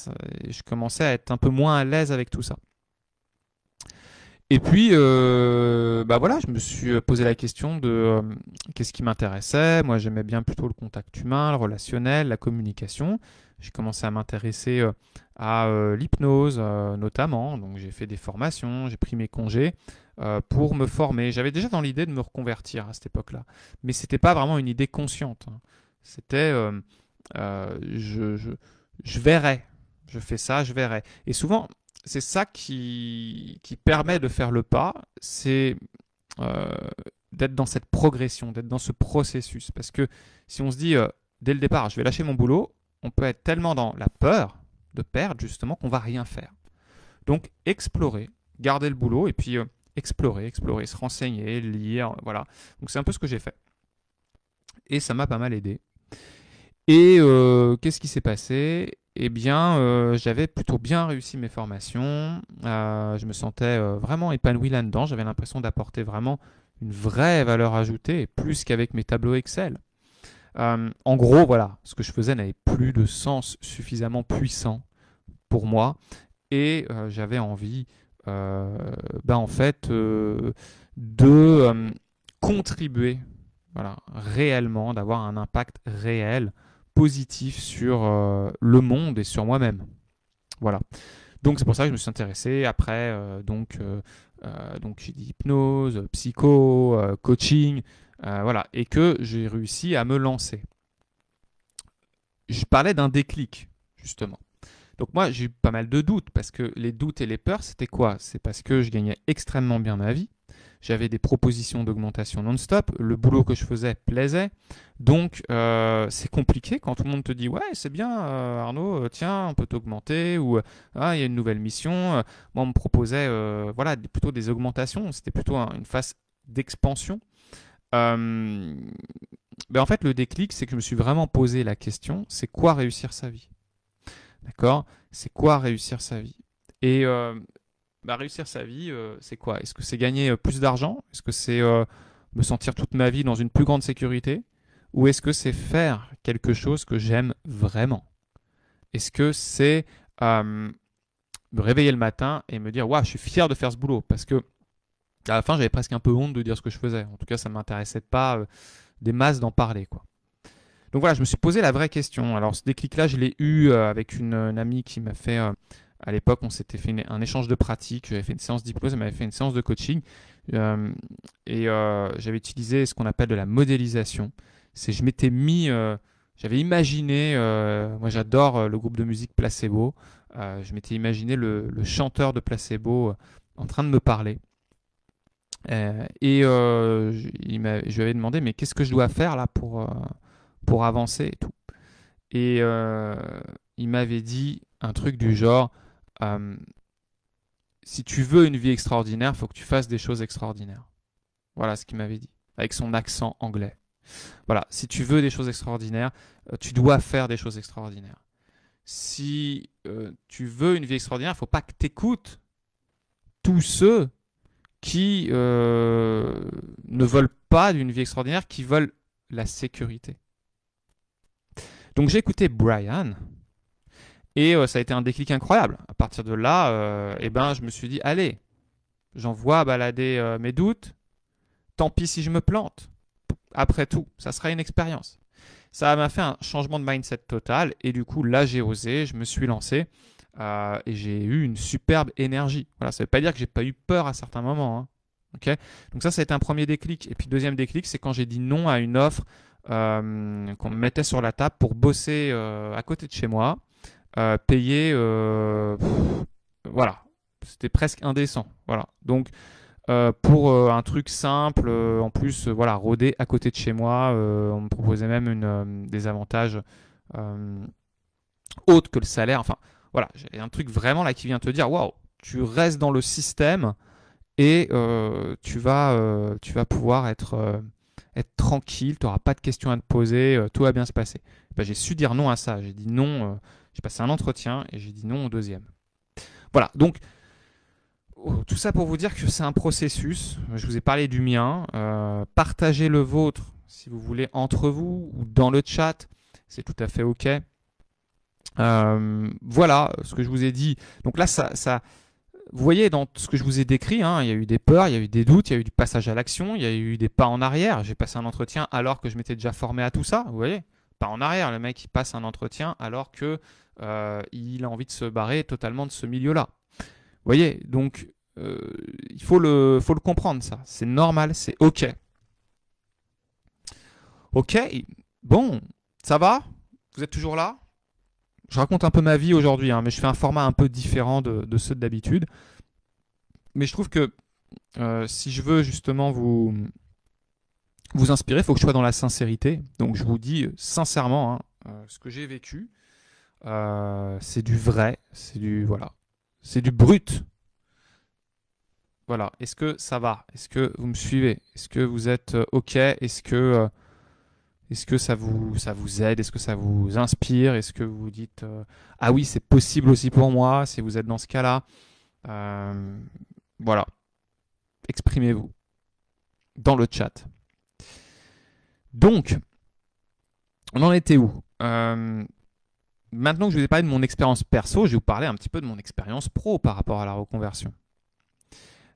je commençais à être un peu moins à l'aise avec tout ça. Et puis, bah voilà, je me suis posé la question de qu'est-ce qui m'intéressait. Moi, j'aimais bien plutôt le contact humain, le relationnel, la communication. J'ai commencé à m'intéresser à l'hypnose notamment. Donc, j'ai fait des formations, j'ai pris mes congés pour me former. J'avais déjà dans l'idée de me reconvertir à cette époque-là, mais c'était pas vraiment une idée consciente, hein. C'était je verrai, je fais ça, je verrai. Et souvent, c'est ça qui permet de faire le pas, c'est euh, d'être dans cette progression, d'être dans ce processus. Parce que si on se dit dès le départ, je vais lâcher mon boulot, on peut être tellement dans la peur de perdre justement qu'on va rien faire. Donc explorer, garder le boulot et puis explorer, se renseigner, lire, voilà. Donc c'est un peu ce que j'ai fait. Et ça m'a pas mal aidé. Et qu'est-ce qui s'est passé? Eh bien, j'avais plutôt bien réussi mes formations. Je me sentais vraiment épanoui là-dedans. J'avais l'impression d'apporter vraiment une vraie valeur ajoutée, plus qu'avec mes tableaux Excel. En gros, voilà, ce que je faisais n'avait plus de sens suffisamment puissant pour moi. Et j'avais envie, en fait, de contribuer, voilà, réellement, d'avoir un impact réel positif sur le monde et sur moi-même. Voilà. Donc c'est pour ça que je me suis intéressé. Après, donc j'ai dit hypnose, psycho, coaching, voilà, et que j'ai réussi à me lancer. Je parlais d'un déclic, justement. Donc moi, j'ai eu pas mal de doutes, parce que les doutes et les peurs, c'était quoi? C'est parce que je gagnais extrêmement bien ma vie. J'avais des propositions d'augmentation non-stop, le boulot que je faisais plaisait, donc c'est compliqué quand tout le monde te dit ouais c'est bien Arnaud, tiens on peut t'augmenter ou ah il y a une nouvelle mission. Moi on me proposait voilà plutôt des augmentations, c'était plutôt une phase d'expansion. En fait le déclic c'est que je me suis vraiment posé la question, c'est quoi réussir sa vie? D'accord? C'est quoi réussir sa vie? Et réussir sa vie, c'est quoi? Est-ce que c'est gagner plus d'argent? Est-ce que c'est me sentir toute ma vie dans une plus grande sécurité? Ou est-ce que c'est faire quelque chose que j'aime vraiment? Est-ce que c'est me réveiller le matin et me dire, waouh, je suis fier de faire ce boulot? Parce que à la fin, j'avais presque un peu honte de dire ce que je faisais. En tout cas, ça ne m'intéressait pas des masses d'en parler, quoi. Donc voilà, je me suis posé la vraie question. Alors ce déclic-là, je l'ai eu avec une amie qui m'a fait à l'époque, on s'était fait un échange de pratiques. J'avais fait une séance d'hypnose, elle m'avait fait une séance de coaching. J'avais utilisé ce qu'on appelle de la modélisation. C'est je m'étais mis, j'avais imaginé, moi j'adore le groupe de musique Placebo. Je m'étais imaginé le chanteur de Placebo en train de me parler. Je lui avais demandé, mais qu'est-ce que je dois faire là pour avancer et tout. Et il m'avait dit un truc du genre, si tu veux une vie extraordinaire, il faut que tu fasses des choses extraordinaires. Voilà ce qu'il m'avait dit, avec son accent anglais. Voilà, si tu veux des choses extraordinaires, tu dois faire des choses extraordinaires. Si tu veux une vie extraordinaire, il ne faut pas que tu écoutes tous ceux qui ne veulent pas d'une vie extraordinaire, qui veulent la sécurité. Donc j'ai écouté Brian et ça a été un déclic incroyable. À partir de là, je me suis dit, allez, j'envoie balader mes doutes, tant pis si je me plante. Après tout, ça sera une expérience. Ça m'a fait un changement de mindset total et du coup là j'ai osé, je me suis lancé et j'ai eu une superbe énergie. Voilà, ça ne veut pas dire que j'ai pas eu peur à certains moments, hein. Okay. Donc ça a été un premier déclic. Et puis deuxième déclic, c'est quand j'ai dit non à une offre qu'on me mettait sur la table pour bosser à côté de chez moi, payer, voilà, c'était presque indécent. Voilà. Donc pour un truc simple, en plus, voilà, rôder à côté de chez moi, on me proposait même des avantages euh, autres que le salaire. Enfin, voilà, j'ai un truc vraiment là qui vient te dire, waouh, tu restes dans le système et tu vas pouvoir être tranquille, tu n'auras pas de questions à te poser, tout va bien se passer. Ben, j'ai su dire non à ça. J'ai dit non, j'ai passé un entretien et j'ai dit non au deuxième. Voilà, donc tout ça pour vous dire que c'est un processus. Je vous ai parlé du mien. Partagez le vôtre si vous voulez entre vous ou dans le chat. C'est tout à fait OK. Voilà ce que je vous ai dit. Donc là, vous voyez dans ce que je vous ai décrit, hein, il y a eu des peurs, il y a eu des doutes, il y a eu du passage à l'action, il y a eu des pas en arrière. J'ai passé un entretien alors que je m'étais déjà formé à tout ça. Vous voyez, pas en arrière. Le mec il passe un entretien alors que il a envie de se barrer totalement de ce milieu-là. Vous voyez, donc il faut le comprendre ça. C'est normal, c'est OK. OK, bon, ça va? Vous êtes toujours là? Je raconte un peu ma vie aujourd'hui, hein, mais je fais un format un peu différent de ceux d'habitude. Mais je trouve que si je veux justement vous inspirer, il faut que je sois dans la sincérité. Donc je vous dis sincèrement, hein, ce que j'ai vécu, c'est du vrai, c'est du voilà, c'est du brut. Voilà. Est-ce que ça va? Est-ce que vous me suivez? Est-ce que vous êtes OK? Est-ce que ça vous aide? Est-ce que ça vous inspire? Est-ce que vous vous dites ah oui, c'est possible aussi pour moi si vous êtes dans ce cas-là? Voilà. Exprimez-vous dans le chat. Donc, on en était où? Maintenant que je vous ai parlé de mon expérience perso, je vais vous parler un petit peu de mon expérience pro par rapport à la reconversion.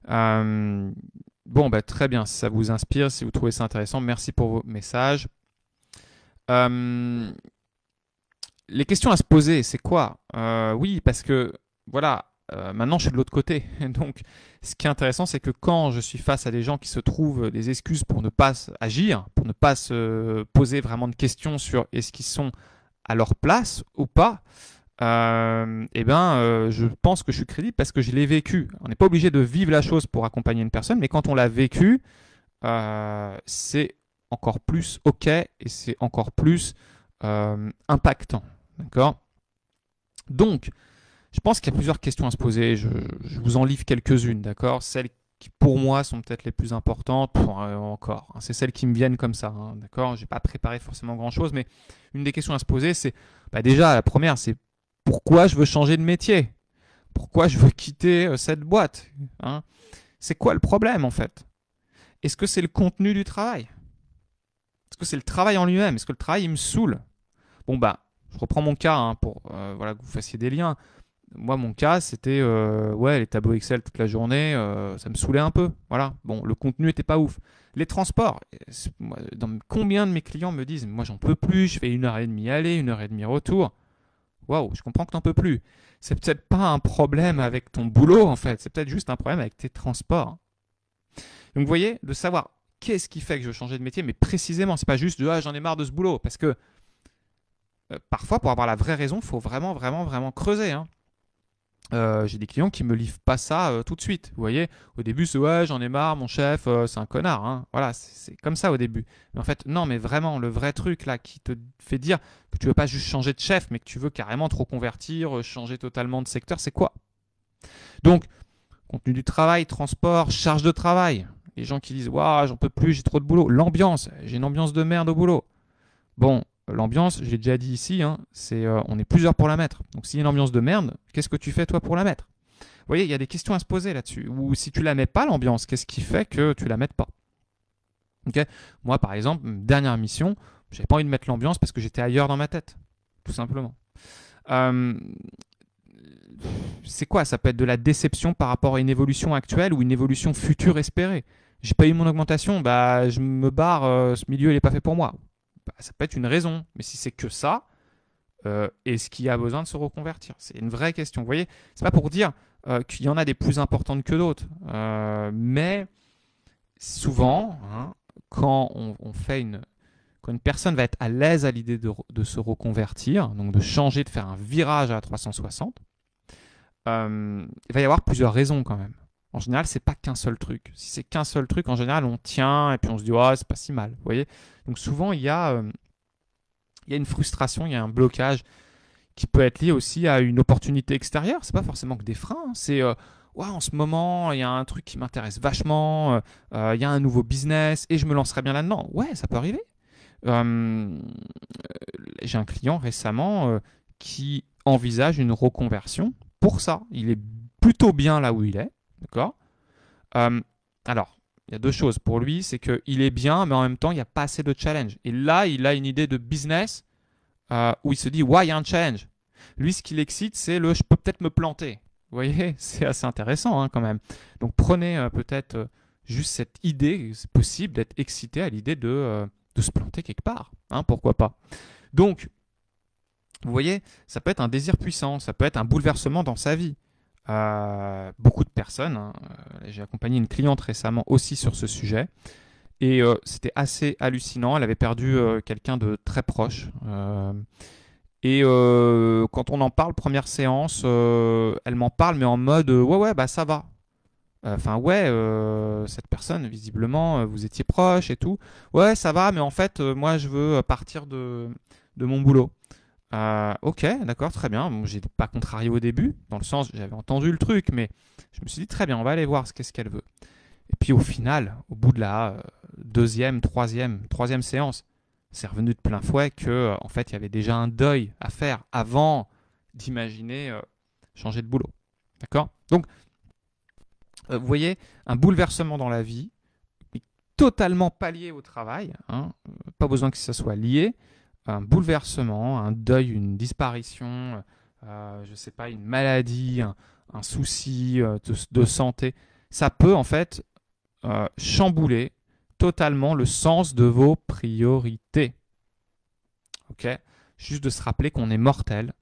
Bon, bah, très bien, si ça vous inspire, si vous trouvez ça intéressant, merci pour vos messages. Les questions à se poser, c'est quoi? Oui, parce que voilà, maintenant je suis de l'autre côté. Donc, ce qui est intéressant, c'est que quand je suis face à des gens qui se trouvent des excuses pour ne pas agir, pour ne pas se poser vraiment de questions sur est-ce qu'ils sont à leur place ou pas, je pense que je suis crédible parce que je l'ai vécu. On n'est pas obligé de vivre la chose pour accompagner une personne, mais quand on l'a vécu, c'est encore plus OK et c'est encore plus impactant. D'accord? Donc, je pense qu'il y a plusieurs questions à se poser. Je vous en livre quelques-unes, d'accord? Celles qui, pour moi, sont peut-être les plus importantes, encore. Hein, c'est celles qui me viennent comme ça, hein, d'accord? Je n'ai pas préparé forcément grand-chose, mais une des questions à se poser, c'est déjà, la première, c'est pourquoi je veux changer de métier? Pourquoi je veux quitter cette boîte, hein? C'est quoi le problème, en fait? Est-ce que c'est le contenu du travail? Est-ce que c'est le travail en lui-même? Est-ce que le travail, il me saoule? Bon, je reprends mon cas hein, pour voilà, que vous fassiez des liens. Moi, mon cas, c'était les tableaux Excel toute la journée, ça me saoulait un peu. Voilà. Bon, le contenu n'était pas ouf. Les transports, combien de mes clients me disent, moi, j'en peux plus, je fais 1h30 aller, 1h30 retour. Waouh, je comprends que t'en peux plus. C'est peut-être pas un problème avec ton boulot, en fait. C'est peut-être juste un problème avec tes transports. Donc, vous voyez, de savoir qu'est-ce qui fait que je veux changer de métier, mais précisément, c'est pas juste de j'en ai marre de ce boulot, parce que parfois, pour avoir la vraie raison, il faut vraiment, vraiment, vraiment creuser. Hein. J'ai des clients qui me livrent pas ça tout de suite. Vous voyez, au début, c'est ouais, j'en ai marre, mon chef, c'est un connard. Hein. Voilà, c'est comme ça au début. Mais en fait, non, mais vraiment, le vrai truc là qui te fait dire que tu veux pas juste changer de chef, mais que tu veux carrément te reconvertir, changer totalement de secteur, c'est quoi? Donc, contenu du travail, transport, charge de travail. Les gens qui disent waouh, j'en peux plus, j'ai trop de boulot. L'ambiance, j'ai une ambiance de merde au boulot. Bon, l'ambiance, je l'ai déjà dit ici, hein, on est plusieurs pour la mettre. Donc s'il y a une ambiance de merde, qu'est-ce que tu fais toi pour la mettre? Vous voyez, il y a des questions à se poser là-dessus. Ou si tu la mets pas l'ambiance, qu'est-ce qui fait que tu la mettes pas? Okay. Moi, par exemple, dernière mission, j'avais pas envie de mettre l'ambiance parce que j'étais ailleurs dans ma tête, tout simplement. C'est quoi? Ça peut être de la déception par rapport à une évolution actuelle ou une évolution future espérée. J'ai pas eu mon augmentation, je me barre, ce milieu il est pas fait pour moi. Ça peut être une raison, mais si c'est que ça, est-ce qu'il y a besoin de se reconvertir? C'est une vraie question. Vous voyez, c'est pas pour dire qu'il y en a des plus importantes que d'autres, mais souvent, hein, quand on fait quand une personne va être à l'aise à l'idée de se reconvertir, donc de changer, de faire un virage à 360, il va y avoir plusieurs raisons quand même. En général, c'est pas qu'un seul truc. Si c'est qu'un seul truc, en général, on tient et puis on se dit oh, c'est pas si mal. Vous voyez. Donc souvent, il y a une frustration, il y a un blocage qui peut être lié aussi à une opportunité extérieure. C'est pas forcément que des freins. C'est ouais, en ce moment, il y a un truc qui m'intéresse vachement. Il y a un nouveau business et je me lancerai bien là-dedans. Ouais, ça peut arriver. J'ai un client récemment qui envisage une reconversion pour ça. Il est plutôt bien là où il est. D'accord. Alors, il y a deux choses. Pour lui, c'est qu'il est bien, mais en même temps, il n'y a pas assez de challenge. Et là, il a une idée de business où il se dit, ouais, il y a un challenge. Lui, ce qui l'excite, c'est je peux peut-être me planter. Vous voyez, c'est assez intéressant quand même. Donc, prenez peut-être juste cette idée, c'est possible d'être excité à l'idée de se planter quelque part. Pourquoi pas. Donc, vous voyez, ça peut être un désir puissant, ça peut être un bouleversement dans sa vie. Beaucoup de personnes, j'ai accompagné une cliente récemment aussi sur ce sujet, et c'était assez hallucinant. Elle avait perdu quelqu'un de très proche. Et quand on en parle, première séance, elle m'en parle, mais en mode ouais, bah ça va. Enfin, ouais, cette personne, visiblement, vous étiez proche et tout. Ouais, ça va, mais en fait, moi, je veux partir de mon boulot. Ok, d'accord, très bien. Bon, j'étais pas contrarié au début, dans le sens, j'avais entendu le truc, mais je me suis dit, très bien, on va aller voir qu'est-ce qu'elle veut. Et puis au final, au bout de la troisième séance, c'est revenu de plein fouet que, en fait, il y avait déjà un deuil à faire avant d'imaginer changer de boulot. D'accord. Donc, vous voyez, un bouleversement dans la vie, totalement pas lié au travail, pas besoin que ça soit lié, un bouleversement, un deuil, une disparition, je ne sais pas, une maladie, un souci de santé, ça peut en fait chambouler totalement le sens de vos priorités. Ok. Juste de se rappeler qu'on est mortel.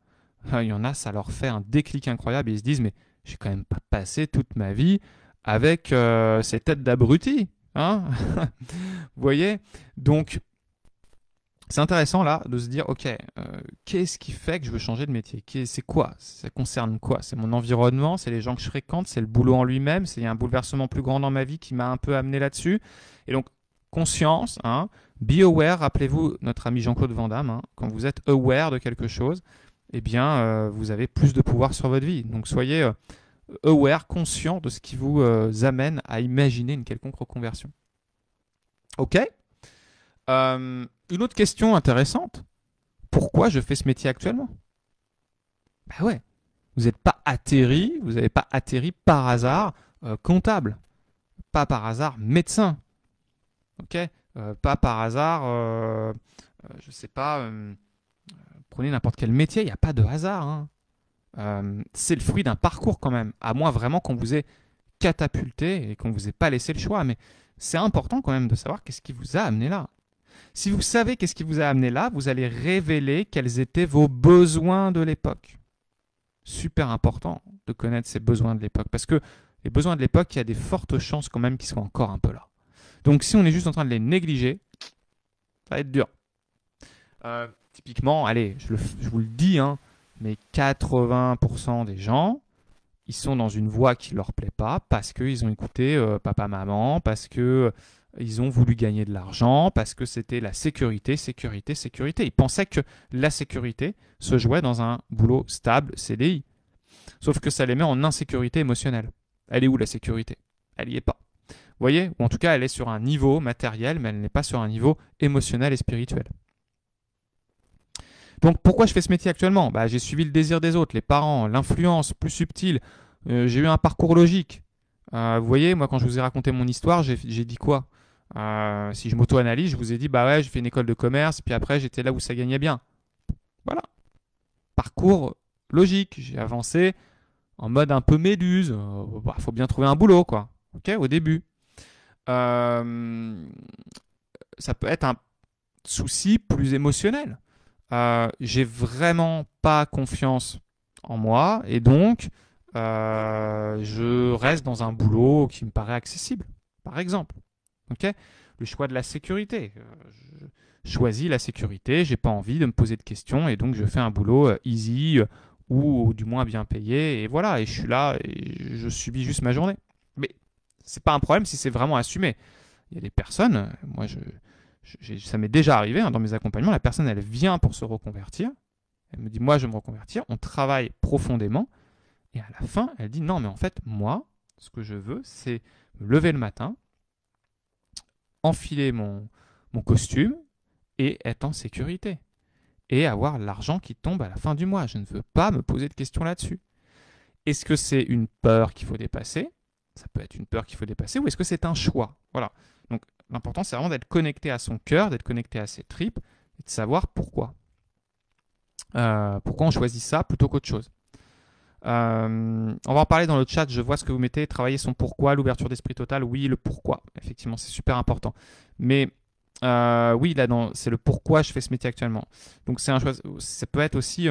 Il y en a, ça leur fait un déclic incroyable et ils se disent mais j'ai quand même pas passé toute ma vie avec ces têtes d'abrutis. Vous voyez. Donc c'est intéressant là de se dire ok, qu'est-ce qui fait que je veux changer de métier? C'est quoi? Ça concerne quoi? C'est mon environnement, c'est les gens que je fréquente, c'est le boulot en lui-même, c'est un bouleversement plus grand dans ma vie qui m'a un peu amené là-dessus. Et donc conscience, be aware, rappelez-vous notre ami Jean-Claude Van Damme, quand vous êtes aware de quelque chose, eh bien vous avez plus de pouvoir sur votre vie. Donc soyez aware, conscient de ce qui vous amène à imaginer une quelconque reconversion. Ok. Une autre question intéressante, pourquoi je fais ce métier actuellement? Ben ouais, vous n'êtes pas atterri, vous n'avez pas atterri par hasard comptable, pas par hasard médecin, ok, pas par hasard, je sais pas, prenez n'importe quel métier, il n'y a pas de hasard. C'est le fruit d'un parcours quand même, à moins vraiment qu'on vous ait catapulté et qu'on vous ait pas laissé le choix, mais c'est important quand même de savoir qu'est-ce qui vous a amené là. Si vous savez qu'est-ce qui vous a amené là, vous allez révéler quels étaient vos besoins de l'époque. Super important de connaître ces besoins de l'époque. Parce que les besoins de l'époque, il y a des fortes chances quand même qu'ils soient encore un peu là. Donc si on est juste en train de les négliger, ça va être dur. Typiquement, allez, je vous le dis, mais 80% des gens, ils sont dans une voie qui ne leur plaît pas parce qu'ils ont écouté papa, maman, parce que ils ont voulu gagner de l'argent, parce que c'était la sécurité, sécurité, sécurité. Ils pensaient que la sécurité se jouait dans un boulot stable, CDI. Sauf que ça les met en insécurité émotionnelle. Elle est où la sécurité? Elle n'y est pas. Vous voyez? Ou en tout cas, elle est sur un niveau matériel, mais elle n'est pas sur un niveau émotionnel et spirituel. Donc pourquoi je fais ce métier actuellement? J'ai suivi le désir des autres, les parents, l'influence plus subtile. J'ai eu un parcours logique. Vous voyez, moi quand je vous ai raconté mon histoire, j'ai dit quoi? Si je m'auto-analyse, je vous ai dit, bah ouais, j'ai fait une école de commerce, puis après j'étais là où ça gagnait bien. Voilà. Parcours logique. J'ai avancé en mode un peu méduse. Faut bien trouver un boulot, quoi. Ok, au début. Ça peut être un souci plus émotionnel. J'ai vraiment pas confiance en moi et donc je reste dans un boulot qui me paraît accessible, par exemple. Okay, le choix de la sécurité. Je choisis la sécurité, j'ai pas envie de me poser de questions et donc je fais un boulot easy ou du moins bien payé et voilà, et je suis là et je subis juste ma journée. Mais c'est pas un problème si c'est vraiment assumé. Il y a des personnes, moi ça m'est déjà arrivé dans mes accompagnements, la personne elle vient pour se reconvertir, elle me dit moi je veux me reconvertir, on travaille profondément et à la fin elle dit non mais en fait moi ce que je veux c'est me lever le matin, enfiler mon costume et être en sécurité et avoir l'argent qui tombe à la fin du mois. Je ne veux pas me poser de questions là-dessus. Est-ce que c'est une peur qu'il faut dépasser? Ça peut être une peur qu'il faut dépasser ou est-ce que c'est un choix? Voilà. Donc l'important c'est vraiment d'être connecté à son cœur, d'être connecté à ses tripes et de savoir pourquoi. Pourquoi on choisit ça plutôt qu'autre chose. On va en parler dans le chat, je vois ce que vous mettez, travailler son pourquoi, l'ouverture d'esprit totale, oui, le pourquoi, effectivement, c'est super important. Mais oui, là, c'est le pourquoi je fais ce métier actuellement. Donc c'est un choix, ça peut être aussi...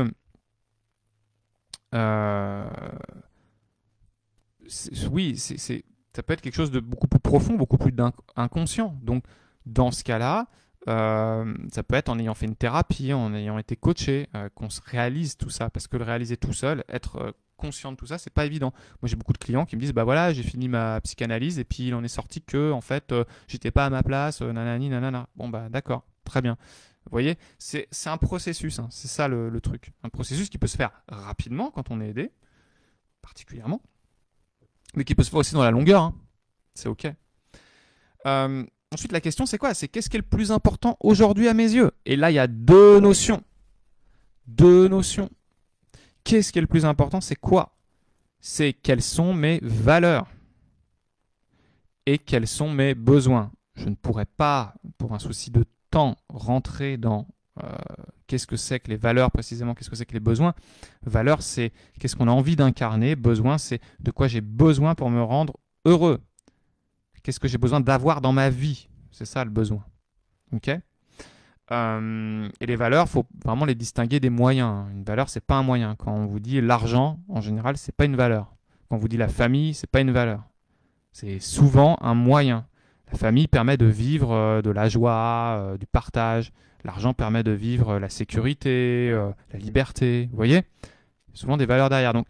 oui, ça peut être quelque chose de beaucoup plus profond, beaucoup plus inconscient. Donc dans ce cas-là, ça peut être en ayant fait une thérapie, en ayant été coaché, qu'on se réalise tout ça. Parce que le réaliser tout seul, être conscient de tout ça, c'est pas évident. Moi, j'ai beaucoup de clients qui me disent, bah voilà, j'ai fini ma psychanalyse et puis il en est sorti que, en fait, j'étais pas à ma place, nanani, nanana. Bon, bah d'accord, très bien. Vous voyez, c'est un processus, hein, c'est ça le truc. Un processus qui peut se faire rapidement quand on est aidé, particulièrement, mais qui peut se faire aussi dans la longueur. Hein. C'est OK. Ensuite, la question, c'est quoi? C'est qu'est-ce qui est le plus important aujourd'hui à mes yeux? Et là, il y a deux notions. Deux notions. Qu'est-ce qui est le plus important? C'est quoi? C'est quelles sont mes valeurs et quels sont mes besoins. Je ne pourrais pas, pour un souci de temps, rentrer dans qu'est-ce que c'est que les valeurs précisément, qu'est-ce que c'est que les besoins. Valeurs, c'est qu'est-ce qu'on a envie d'incarner. Besoin, c'est de quoi j'ai besoin pour me rendre heureux. Qu'est-ce que j'ai besoin d'avoir dans ma vie? C'est ça le besoin. Ok? Et les valeurs, il faut vraiment les distinguer des moyens. Une valeur, c'est pas un moyen. Quand on vous dit l'argent, en général, c'est pas une valeur. Quand on vous dit la famille, c'est pas une valeur. C'est souvent un moyen. La famille permet de vivre de la joie, du partage. L'argent permet de vivre la sécurité, la liberté. Vous voyez? Souvent des valeurs derrière. Donc,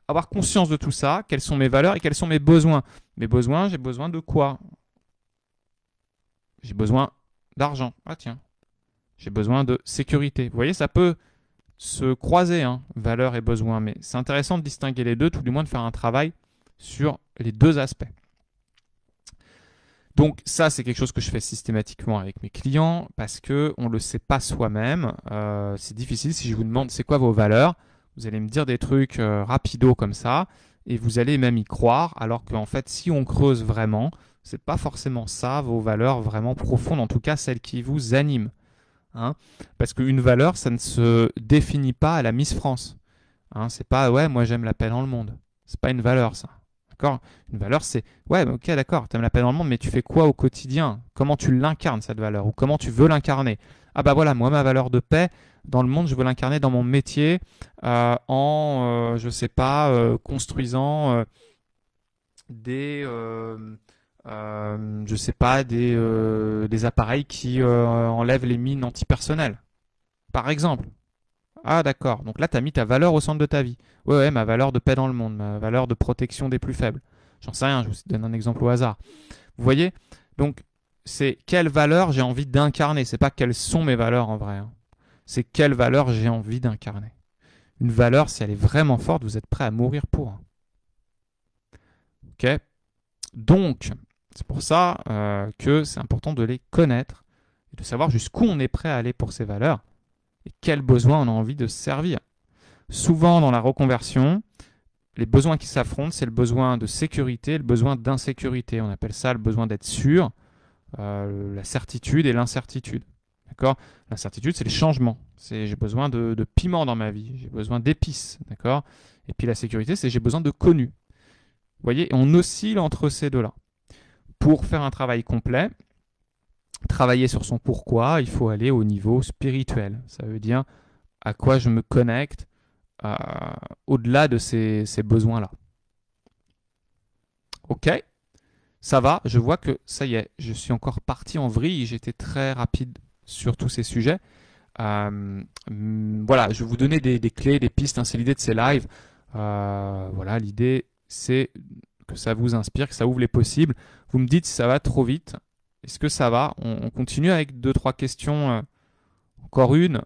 avoir conscience de tout ça, quelles sont mes valeurs et quels sont mes besoins. Mes besoins, j'ai besoin de quoi? J'ai besoin d'argent. Ah tiens. J'ai besoin de sécurité. Vous voyez, ça peut se croiser, hein, valeurs et besoins. Mais c'est intéressant de distinguer les deux, tout du moins de faire un travail sur les deux aspects. Donc ça, c'est quelque chose que je fais systématiquement avec mes clients parce qu'on ne le sait pas soi-même. C'est difficile. Si je vous demande c'est quoi vos valeurs, vous allez me dire des trucs rapido comme ça et vous allez même y croire alors qu'en fait, si on creuse vraiment, c'est pas forcément ça vos valeurs vraiment profondes, en tout cas celles qui vous animent. Hein, parce qu'une valeur, ça ne se définit pas à la Miss France. Hein, c'est pas ouais, moi j'aime la paix dans le monde. C'est pas une valeur ça. D'accord? Une valeur, c'est ouais, ok, d'accord, tu aimes la paix dans le monde, mais tu fais quoi au quotidien? Comment tu l'incarnes cette valeur? Ou comment tu veux l'incarner? Ah bah voilà, moi ma valeur de paix dans le monde, je veux l'incarner dans mon métier je sais pas, construisant je sais pas, des appareils qui enlèvent les mines antipersonnelles, par exemple. Ah d'accord, donc là tu as mis ta valeur au centre de ta vie. Ouais, ma valeur de paix dans le monde, ma valeur de protection des plus faibles. J'en sais rien, je vous donne un exemple au hasard. Vous voyez? Donc c'est quelle valeur j'ai envie d'incarner, c'est pas quelles sont mes valeurs en vrai. Hein. C'est quelle valeur j'ai envie d'incarner. Une valeur, si elle est vraiment forte, vous êtes prêt à mourir pour. Hein. Ok? Donc, c'est pour ça que c'est important de les connaître et de savoir jusqu'où on est prêt à aller pour ces valeurs et quels besoins on a envie de servir. Souvent dans la reconversion, les besoins qui s'affrontent, c'est le besoin de sécurité et le besoin d'insécurité. On appelle ça le besoin d'être sûr, la certitude et l'incertitude. D'accord? L'incertitude, c'est les changements. C'est j'ai besoin de piment dans ma vie, j'ai besoin d'épices. D'accord? Et puis la sécurité, c'est j'ai besoin de connu. Vous voyez, on oscille entre ces deux-là. Pour faire un travail complet, travailler sur son pourquoi, il faut aller au niveau spirituel. Ça veut dire à quoi je me connecte au-delà de ces besoins-là. Ok? Ça va, je vois que ça y est, je suis encore parti en vrille, j'étais très rapide sur tous ces sujets. Voilà, je vais vous donner des clés, des pistes, hein, c'est l'idée de ces lives. Voilà, l'idée c'est que ça vous inspire, que ça ouvre les possibles. Vous me dites si ça va trop vite. Est-ce que ça va? On continue avec deux, trois questions. Encore une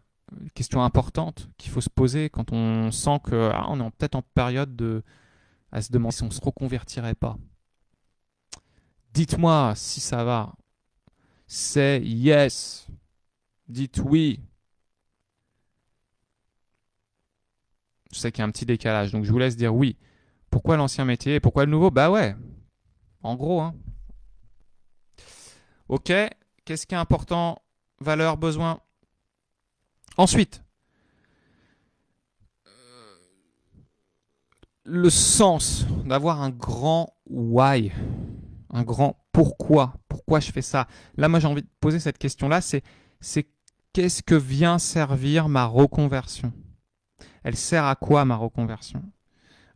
question importante qu'il faut se poser quand on sent que on est peut-être en période à se demander si on se reconvertirait pas. Dites-moi si ça va. C'est yes. Dites oui. Je sais qu'il y a un petit décalage, donc je vous laisse dire oui. Pourquoi l'ancien métier et pourquoi le nouveau? Bah ouais, en gros. Hein. Ok, qu'est-ce qui est important? Valeur, besoin. Ensuite, le sens d'avoir un grand why, un grand pourquoi. Pourquoi je fais ça? Là, moi, j'ai envie de poser cette question-là, c'est qu'est-ce que vient servir ma reconversion? Elle sert à quoi ma reconversion?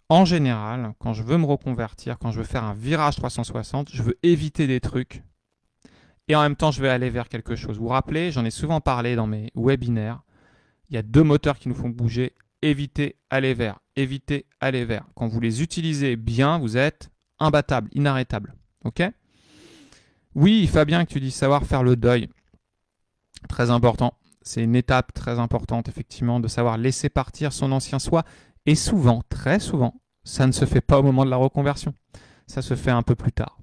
En général, quand je veux me reconvertir, quand je veux faire un virage 360, je veux éviter des trucs et en même temps, je vais aller vers quelque chose. Vous vous rappelez, j'en ai souvent parlé dans mes webinaires, il y a deux moteurs qui nous font bouger, éviter, aller vers, éviter, aller vers. Quand vous les utilisez bien, vous êtes imbattable, inarrêtable. Ok? Oui, Fabien, que tu dis savoir faire le deuil. Très important. C'est une étape très importante, effectivement, de savoir laisser partir son ancien soi. Et souvent, très souvent, ça ne se fait pas au moment de la reconversion. Ça se fait un peu plus tard.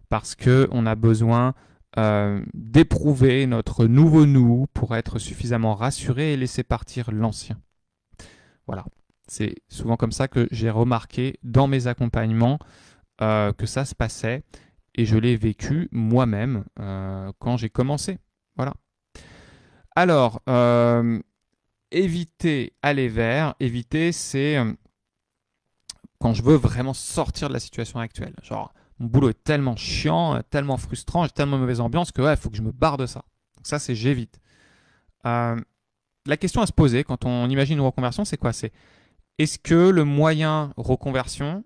Parce qu'on a besoin d'éprouver notre nouveau nous pour être suffisamment rassuré et laisser partir l'ancien. Voilà. C'est souvent comme ça que j'ai remarqué dans mes accompagnements que ça se passait. Et je l'ai vécu moi-même quand j'ai commencé. Voilà. Alors, éviter, aller vers. Éviter, c'est quand je veux vraiment sortir de la situation actuelle. Genre, mon boulot est tellement chiant, tellement frustrant, j'ai tellement mauvaise ambiance que il faut que je me barre de ça. Donc ça, c'est j'évite. La question à se poser quand on imagine une reconversion, c'est quoi? C'est est-ce que le moyen reconversion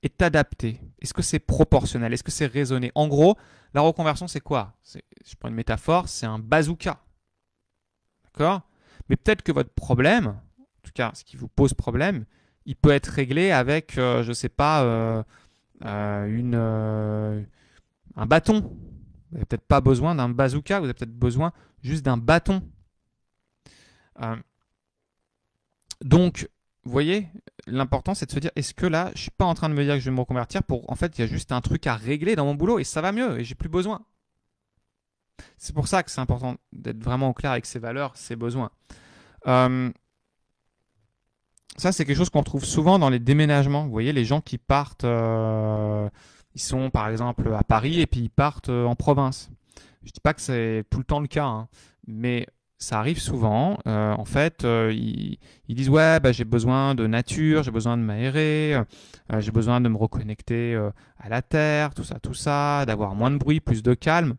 est adapté? Est-ce que c'est proportionnel? Est-ce que c'est raisonné? En gros, la reconversion, c'est quoi? Je prends une métaphore, c'est un bazooka. D'accord? Mais peut-être que votre problème, en tout cas, ce qui vous pose problème, il peut être réglé avec, je ne sais pas, un bâton. Vous n'avez peut-être pas besoin d'un bazooka, vous avez peut-être besoin juste d'un bâton. Donc, vous voyez, l'important c'est de se dire, est-ce que là, je ne suis pas en train de me dire que je vais me reconvertir pour, en fait, il y a juste un truc à régler dans mon boulot et ça va mieux et j'ai plus besoin. C'est pour ça que c'est important d'être vraiment au clair avec ses valeurs, ses besoins. Ça, c'est quelque chose qu'on retrouve souvent dans les déménagements. Vous voyez, les gens qui partent, ils sont par exemple à Paris et puis ils partent en province. Je ne dis pas que c'est tout le temps le cas, hein, mais ça arrive souvent. En fait, ils disent ouais, bah, j'ai besoin de nature, j'ai besoin de m'aérer, j'ai besoin de me reconnecter à la terre, tout ça, d'avoir moins de bruit, plus de calme.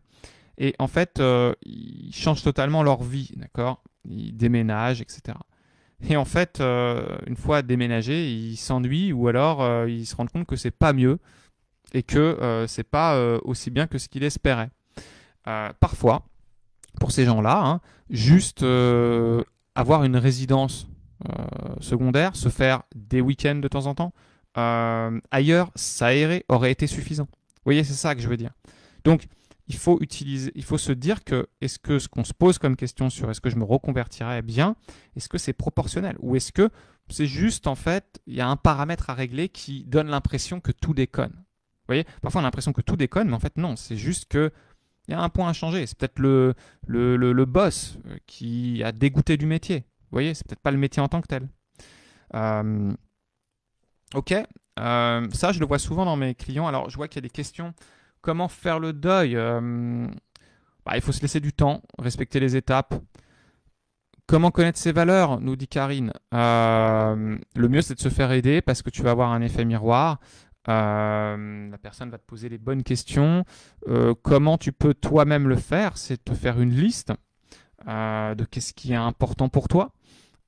Et en fait, ils changent totalement leur vie, d'accord? Ils déménagent, etc. Et en fait, une fois déménagés, ils s'ennuient ou alors ils se rendent compte que c'est pas mieux et que c'est pas aussi bien que ce qu'ils espéraient. Parfois, pour ces gens-là, hein, juste avoir une résidence secondaire, se faire des week-ends de temps en temps, ailleurs, s'aérer aurait été suffisant. Vous voyez, c'est ça que je veux dire. Donc, il faut se dire que est-ce que ce qu'on se pose comme question sur est-ce que je me reconvertirais bien, est-ce que c'est proportionnel ou est-ce que c'est juste en fait, il y a un paramètre à régler qui donne l'impression que tout déconne. Vous voyez, parfois on a l'impression que tout déconne, mais en fait non, c'est juste que il y a un point à changer. C'est peut-être le boss qui a dégoûté du métier. Vous voyez, c'est peut-être pas le métier en tant que tel. Ok, ça je le vois souvent dans mes clients. Alors je vois qu'il y a des questions. Comment faire le deuil? Il faut se laisser du temps, respecter les étapes. Comment connaître ses valeurs, nous dit Karine. Le mieux, c'est de se faire aider parce que tu vas avoir un effet miroir. La personne va te poser les bonnes questions. Comment tu peux toi-même le faire? C'est te faire une liste de qu'est-ce qui est important pour toi.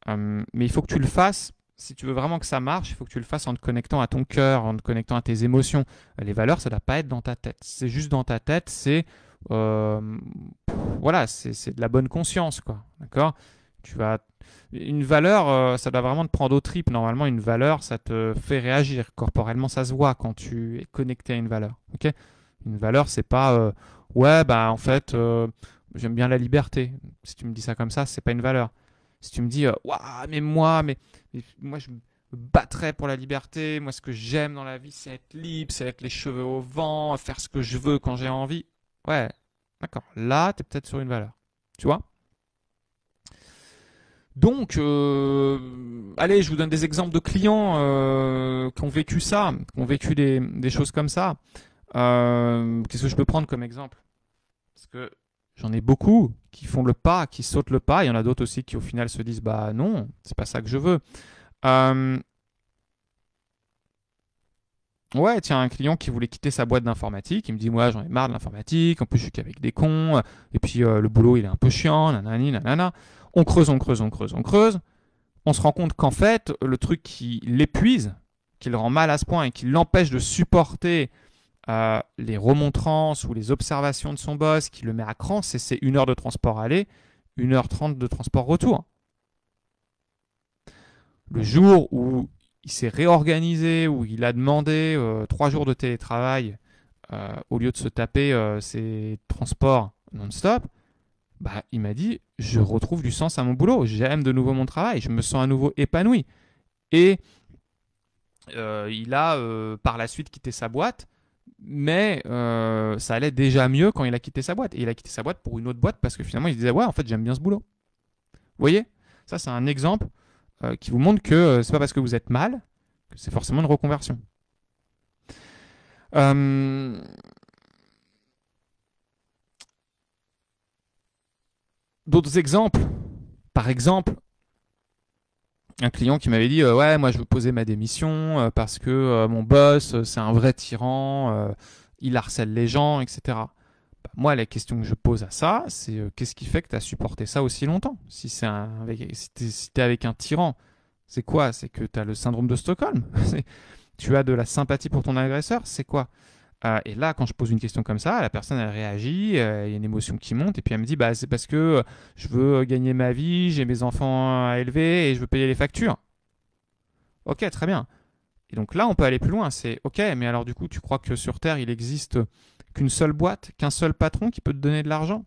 Mais il faut que tu le fasses si tu veux vraiment que ça marche, il faut que tu le fasses en te connectant à ton cœur, en te connectant à tes émotions. Les valeurs, ça ne doit pas être dans ta tête. C'est juste dans ta tête, euh, voilà, c'est de la bonne conscience, quoi. D'accord? Tu vas Une valeur, ça doit vraiment te prendre aux tripes. Normalement, une valeur, ça te fait réagir. Corporellement, ça se voit quand tu es connecté à une valeur. Ok? Une valeur, c'est pas ouais, bah en fait, j'aime bien la liberté. Si tu me dis ça comme ça, c'est pas une valeur. Si tu me dis waouh, mais moi, je me battrais pour la liberté. Moi, ce que j'aime dans la vie, c'est être libre, c'est être les cheveux au vent, faire ce que je veux quand j'ai envie. Ouais, d'accord. Là, tu es peut-être sur une valeur. Tu vois? Donc, allez, je vous donne des exemples de clients qui ont vécu ça, qui ont vécu des choses comme ça. Qu'est-ce que je peux prendre comme exemple? Parce que j'en ai beaucoup qui font le pas, qui sautent le pas. Il y en a d'autres aussi qui, au final, se disent, bah non, c'est pas ça que je veux. Euh, ouais, tiens, un client qui voulait quitter sa boîte d'informatique, il me dit, moi, j'en ai marre de l'informatique. En plus, je suis qu'avec des cons. Et puis, le boulot, il est un peu chiant, nanani, nanana. On creuse, on creuse, on creuse, on creuse. On se rend compte qu'en fait, le truc qui l'épuise, qui le rend mal à ce point et qui l'empêche de supporter les remontrances ou les observations de son boss, qui le met à cran, c'est ses 1 heure de transport aller, 1h30 de transport retour. Le jour où il s'est réorganisé, où il a demandé 3 jours de télétravail au lieu de se taper ses transports non-stop, bah, il m'a dit, je retrouve du sens à mon boulot, j'aime de nouveau mon travail, je me sens à nouveau épanoui. Et il a par la suite quitté sa boîte, mais ça allait déjà mieux quand il a quitté sa boîte. Et il a quitté sa boîte pour une autre boîte parce que finalement il se disait, ouais, en fait j'aime bien ce boulot. Vous voyez? Ça, c'est un exemple qui vous montre que c'est pas parce que vous êtes mal que c'est forcément une reconversion. Euh, D'autres exemples, par exemple, un client qui m'avait dit ouais, moi je veux poser ma démission parce que mon boss c'est un vrai tyran, il harcèle les gens, etc. Bah, moi, la question que je pose à ça, c'est qu'est-ce qui fait que tu as supporté ça aussi longtemps? Si t'es avec un tyran, c'est quoi? C'est que tu as le syndrome de Stockholm. Tu as de la sympathie pour ton agresseur, c'est quoi? Et là, quand je pose une question comme ça, la personne elle réagit, il y a une émotion qui monte, et puis elle me dit bah, c'est parce que je veux gagner ma vie, j'ai mes enfants à élever et je veux payer les factures. Ok, très bien. Et donc là, on peut aller plus loin. C'est ok, mais alors du coup, tu crois que sur Terre, il existe qu'une seule boîte, qu'un seul patron qui peut te donner de l'argent?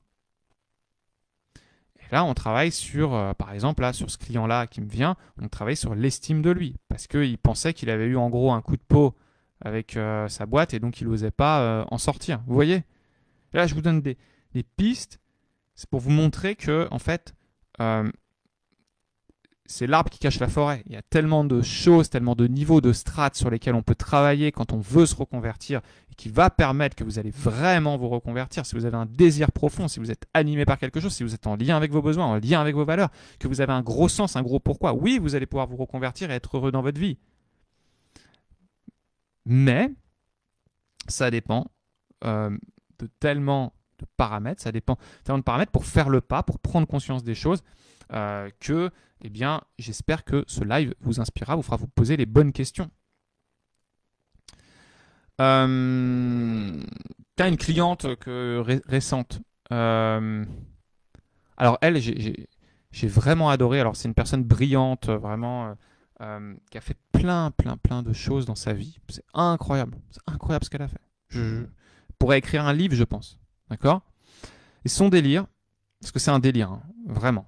Et là, on travaille sur, par exemple, là, sur ce client-là qui me vient, on travaille sur l'estime de lui, parce qu'il pensait qu'il avait eu en gros un coup de peau avec sa boîte et donc il n'osait pas en sortir. Vous voyez? Et là, je vous donne des pistes. C'est pour vous montrer que, en fait, euh, c'est l'arbre qui cache la forêt. Il y a tellement de choses, tellement de niveaux, de strates sur lesquels on peut travailler quand on veut se reconvertir et qui va permettre que vous allez vraiment vous reconvertir. Si vous avez un désir profond, si vous êtes animé par quelque chose, si vous êtes en lien avec vos besoins, en lien avec vos valeurs, que vous avez un gros sens, un gros pourquoi, oui, vous allez pouvoir vous reconvertir et être heureux dans votre vie. Mais ça dépend de tellement de paramètres, ça dépend tellement de paramètres pour faire le pas, pour prendre conscience des choses, que, eh bien, j'espère que ce live vous inspirera, vous fera vous poser les bonnes questions. T'as une cliente récente. Alors elle, j'ai vraiment adoré. Alors c'est une personne brillante, vraiment, qui a fait plein de choses dans sa vie. C'est incroyable ce qu'elle a fait. Je pourrais écrire un livre, je pense. D'accord? Et son délire, parce que c'est un délire, hein, vraiment.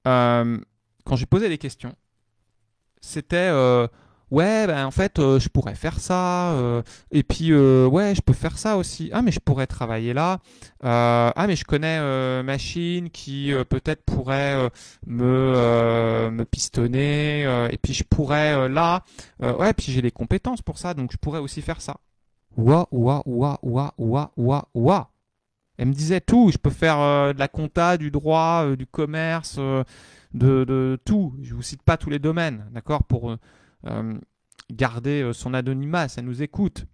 Quand j'ai posé des questions, c'était ouais, ben en fait, je pourrais faire ça, et puis ouais, je peux faire ça aussi. Ah, mais je pourrais travailler là. Ah, mais je connais machine qui peut-être pourrait me pistonner, et puis je pourrais là. Ouais, puis j'ai les compétences pour ça, donc je pourrais aussi faire ça. Ouah, ouah, ouah, ouah, ouah, ouah, ouah. Elle me disait tout. Je peux faire de la compta, du droit, du commerce, de tout. Je vous cite pas tous les domaines, d'accord, pour garder son anonymat. Ça nous écoute.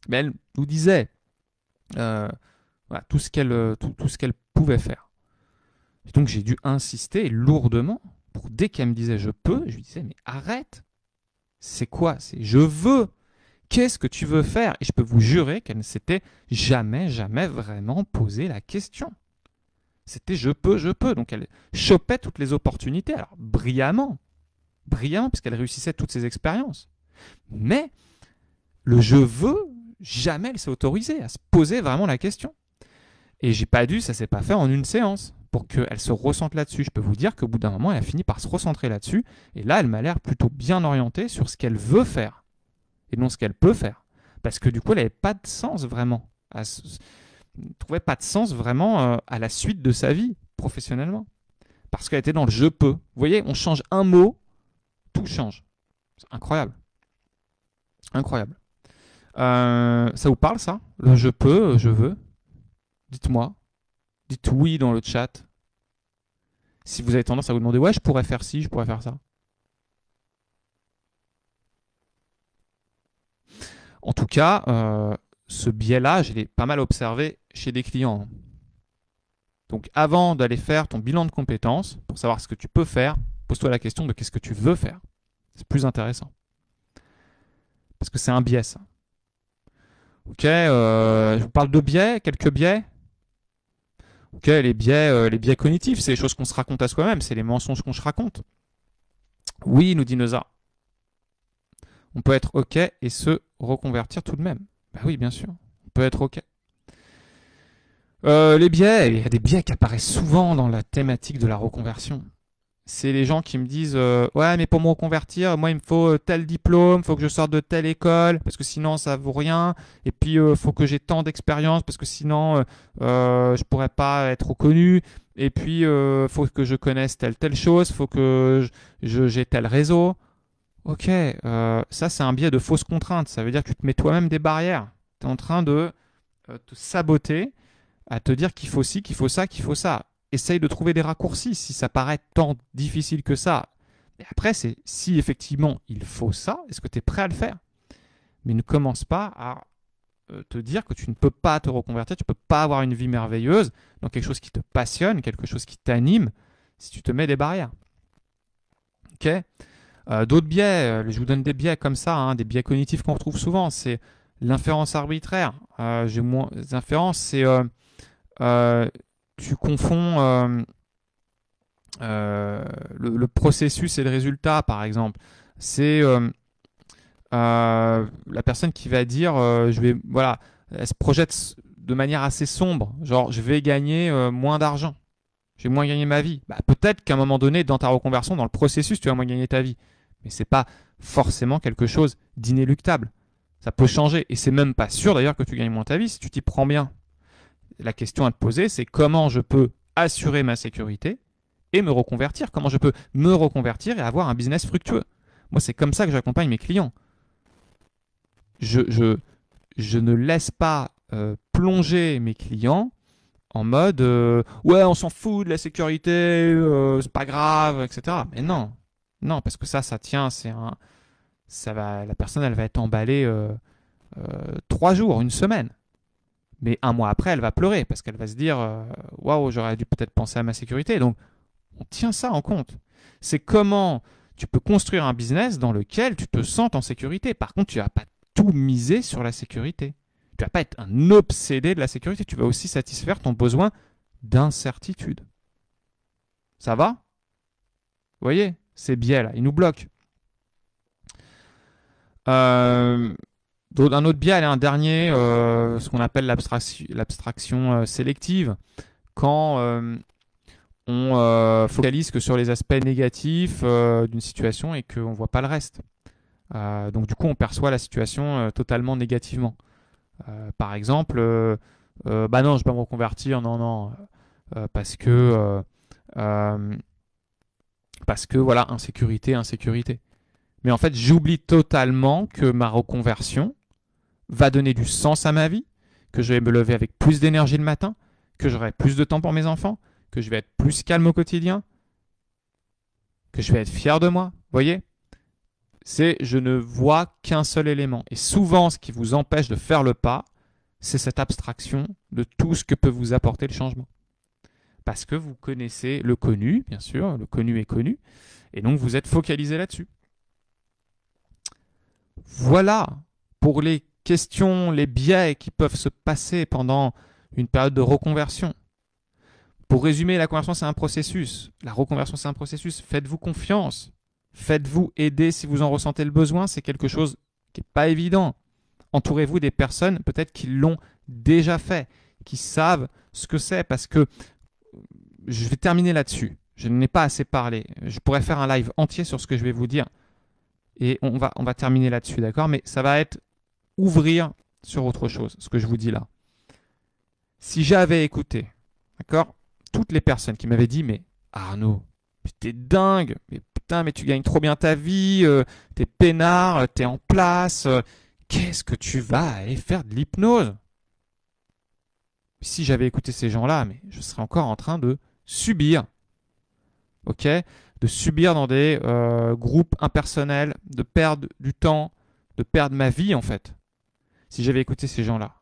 Mais elle nous disait voilà, tout ce qu'elle pouvait faire. Et donc j'ai dû insister lourdement pour dès qu'elle me disait je peux, je lui disais mais arrête. C'est quoi? C'est je veux. Qu'est-ce que tu veux faire? Et je peux vous jurer qu'elle ne s'était jamais, jamais vraiment posé la question. C'était je peux, je peux. Donc elle chopait toutes les opportunités, alors brillamment, brillamment, puisqu'elle réussissait toutes ses expériences. Mais le je veux, jamais elle s'est autorisée à se poser vraiment la question. Et j'ai pas dû, ça s'est pas fait en une séance pour qu'elle se ressente là-dessus. Je peux vous dire qu'au bout d'un moment, elle a fini par se recentrer là-dessus. Et là, elle m'a l'air plutôt bien orientée sur ce qu'elle veut faire et non ce qu'elle peut faire. Parce que du coup, elle n'avait pas de sens vraiment. Elle ne trouvait pas de sens vraiment à la suite de sa vie professionnellement. Parce qu'elle était dans le je peux. Vous voyez, on change un mot, tout change. C'est incroyable. Incroyable. Ça vous parle ça? Le je peux, je veux? Dites-moi. Dites oui dans le chat. Si vous avez tendance à vous demander, ouais, je pourrais faire ci, je pourrais faire ça. En tout cas, ce biais-là, je l'ai pas mal observé chez des clients. Donc avant d'aller faire ton bilan de compétences, pour savoir ce que tu peux faire, pose-toi la question de qu'est-ce que tu veux faire. C'est plus intéressant. Parce que c'est un biais, ça. Ok, je vous parle de biais, quelques biais. Ok, les biais cognitifs, c'est les choses qu'on se raconte à soi-même, c'est les mensonges qu'on se raconte. Oui, nous dit Neuza. On peut être ok et se reconvertir tout de même. Bah oui, bien sûr. On peut être ok. Les biais, il y a des biais qui apparaissent souvent dans la thématique de la reconversion. C'est les gens qui me disent ouais, mais pour me reconvertir, moi il me faut tel diplôme, il faut que je sorte de telle école parce que sinon ça vaut rien, et puis il faut que j'ai tant d'expérience parce que sinon je pourrais pas être reconnu, et puis faut que je connaisse telle chose, faut que j'ai tel réseau. Ok, ça c'est un biais de fausse contrainte, ça veut dire que tu te mets toi-même des barrières, tu es en train de te saboter à te dire qu'il faut ci, qu'il faut ça, qu'il faut ça. Essaye de trouver des raccourcis si ça paraît tant difficile que ça. Et après, c'est si effectivement il faut ça, est-ce que tu es prêt à le faire? Mais ne commence pas à te dire que tu ne peux pas te reconvertir, tu ne peux pas avoir une vie merveilleuse dans quelque chose qui te passionne, quelque chose qui t'anime, si tu te mets des barrières. Ok. D'autres biais, je vous donne des biais comme ça, hein, des biais cognitifs qu'on retrouve souvent, c'est l'inférence arbitraire. L'inférence, c'est tu confonds le processus et le résultat, par exemple. C'est la personne qui va dire, voilà, elle se projette de manière assez sombre, genre je vais gagner moins d'argent, je vais moins gagner ma vie. Bah, peut-être qu'à un moment donné, dans ta reconversion, dans le processus, tu vas moins gagner ta vie, mais c'est pas forcément quelque chose d'inéluctable. Ça peut changer, et c'est même pas sûr d'ailleurs que tu gagnes moins ta vie si tu t'y prends bien. La question à te poser, c'est comment je peux assurer ma sécurité et me reconvertir. Comment je peux me reconvertir et avoir un business fructueux. Moi, c'est comme ça que j'accompagne mes clients. Je ne laisse pas plonger mes clients en mode ouais, on s'en fout de la sécurité, c'est pas grave, etc. Mais non, non, parce que ça tient, la personne, elle va être emballée 3 jours, une semaine. Mais un mois après, elle va pleurer parce qu'elle va se dire waouh, j'aurais dû peut-être penser à ma sécurité. Donc, on tient ça en compte. C'est comment tu peux construire un business dans lequel tu te sens en sécurité. Par contre, tu ne vas pas tout miser sur la sécurité. Tu ne vas pas être un obsédé de la sécurité. Tu vas aussi satisfaire ton besoin d'incertitude. Ça va? Vous voyez, ces biais-là, ils nous bloquent. Un autre biais, un dernier, ce qu'on appelle l'abstraction sélective, quand on focalise que sur les aspects négatifs d'une situation et qu'on ne voit pas le reste. Donc du coup, on perçoit la situation totalement négativement. Par exemple, bah non, je ne vais pas me reconvertir, non, parce que voilà, insécurité. Mais en fait, j'oublie totalement que ma reconversion va donner du sens à ma vie, que je vais me lever avec plus d'énergie le matin, que j'aurai plus de temps pour mes enfants, que je vais être plus calme au quotidien, que je vais être fier de moi. Vous voyez? Je ne vois qu'un seul élément. Et souvent, ce qui vous empêche de faire le pas, c'est cette abstraction de tout ce que peut vous apporter le changement. Parce que vous connaissez le connu, bien sûr, le connu est connu, et donc vous êtes focalisé là-dessus. Voilà pour les questions, les biais qui peuvent se passer pendant une période de reconversion. Pour résumer, la conversion, c'est un processus. La reconversion, c'est un processus. Faites-vous confiance. Faites-vous aider si vous en ressentez le besoin. C'est quelque chose qui n'est pas évident. Entourez-vous des personnes peut-être qui l'ont déjà fait, qui savent ce que c'est, parce que je vais terminer là-dessus. Je n'en ai pas assez parlé. Je pourrais faire un live entier sur ce que je vais vous dire. Et on va terminer là-dessus, d'accord? Mais ça va être ouvrir sur autre chose, ce que je vous dis là. Si j'avais écouté, d'accord, toutes les personnes qui m'avaient dit, mais Arnaud, t'es dingue, mais putain, mais tu gagnes trop bien ta vie, t'es peinard, t'es en place, qu'est-ce que tu vas aller faire de l'hypnose? Si j'avais écouté ces gens-là, mais je serais encore en train de subir, ok? De subir dans des groupes impersonnels, de perdre du temps, de perdre ma vie en fait, si j'avais écouté ces gens-là.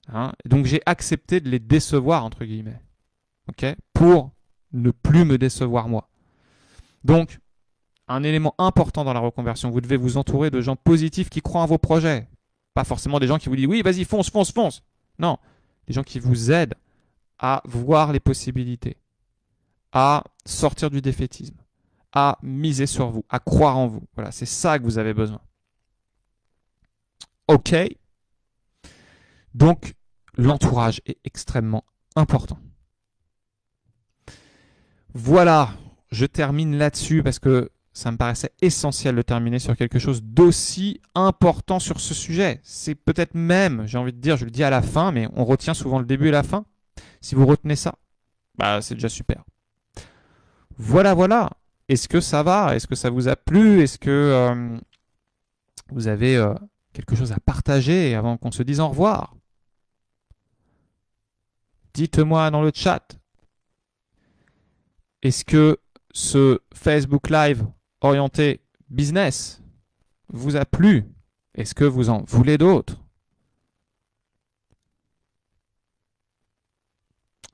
Hein? Donc j'ai accepté de les décevoir, entre guillemets, ok, pour ne plus me décevoir moi. Donc, un élément important dans la reconversion, vous devez vous entourer de gens positifs qui croient en vos projets. Pas forcément des gens qui vous disent « oui, vas-y, fonce, fonce, fonce ». Non, des gens qui vous aident à voir les possibilités, à sortir du défaitisme, à miser sur vous, à croire en vous. Voilà, c'est ça que vous avez besoin. Ok. Donc, l'entourage est extrêmement important. Voilà, je termine là-dessus parce que ça me paraissait essentiel de terminer sur quelque chose d'aussi important sur ce sujet. C'est peut-être même, j'ai envie de dire, je le dis à la fin, mais on retient souvent le début et la fin. Si vous retenez ça, bah c'est déjà super. Voilà, voilà. Est-ce que ça va? Est-ce que ça vous a plu? Est-ce que vous avez quelque chose à partager avant qu'on se dise au revoir? Dites-moi dans le chat. Est-ce que ce Facebook Live orienté business vous a plu? Est-ce que vous en voulez d'autres?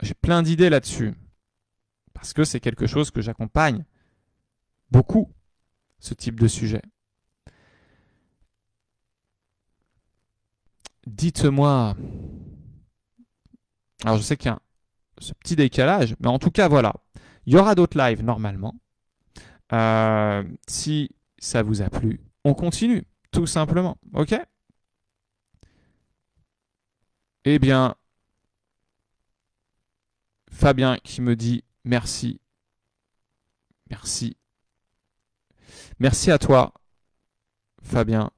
J'ai plein d'idées là-dessus. Parce que c'est quelque chose que j'accompagne beaucoup, ce type de sujet. Dites-moi. Alors je sais qu'il y a ce petit décalage, mais en tout cas voilà. Il y aura d'autres lives normalement. Si ça vous a plu, on continue, tout simplement. Ok? Eh bien, Fabien qui me dit merci. Merci. Merci à toi, Fabien.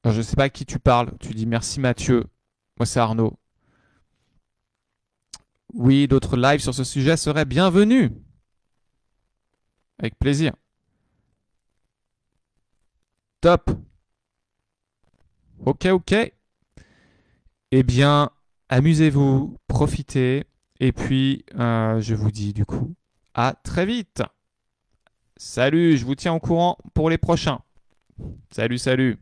Alors, je ne sais pas à qui tu parles. Tu dis merci Mathieu. Moi, c'est Arnaud. Oui, d'autres lives sur ce sujet seraient bienvenus. Avec plaisir. Top. Ok, ok. Eh bien, amusez-vous, profitez. Et puis, je vous dis du coup, à très vite. Salut, je vous tiens au courant pour les prochains. Salut, salut.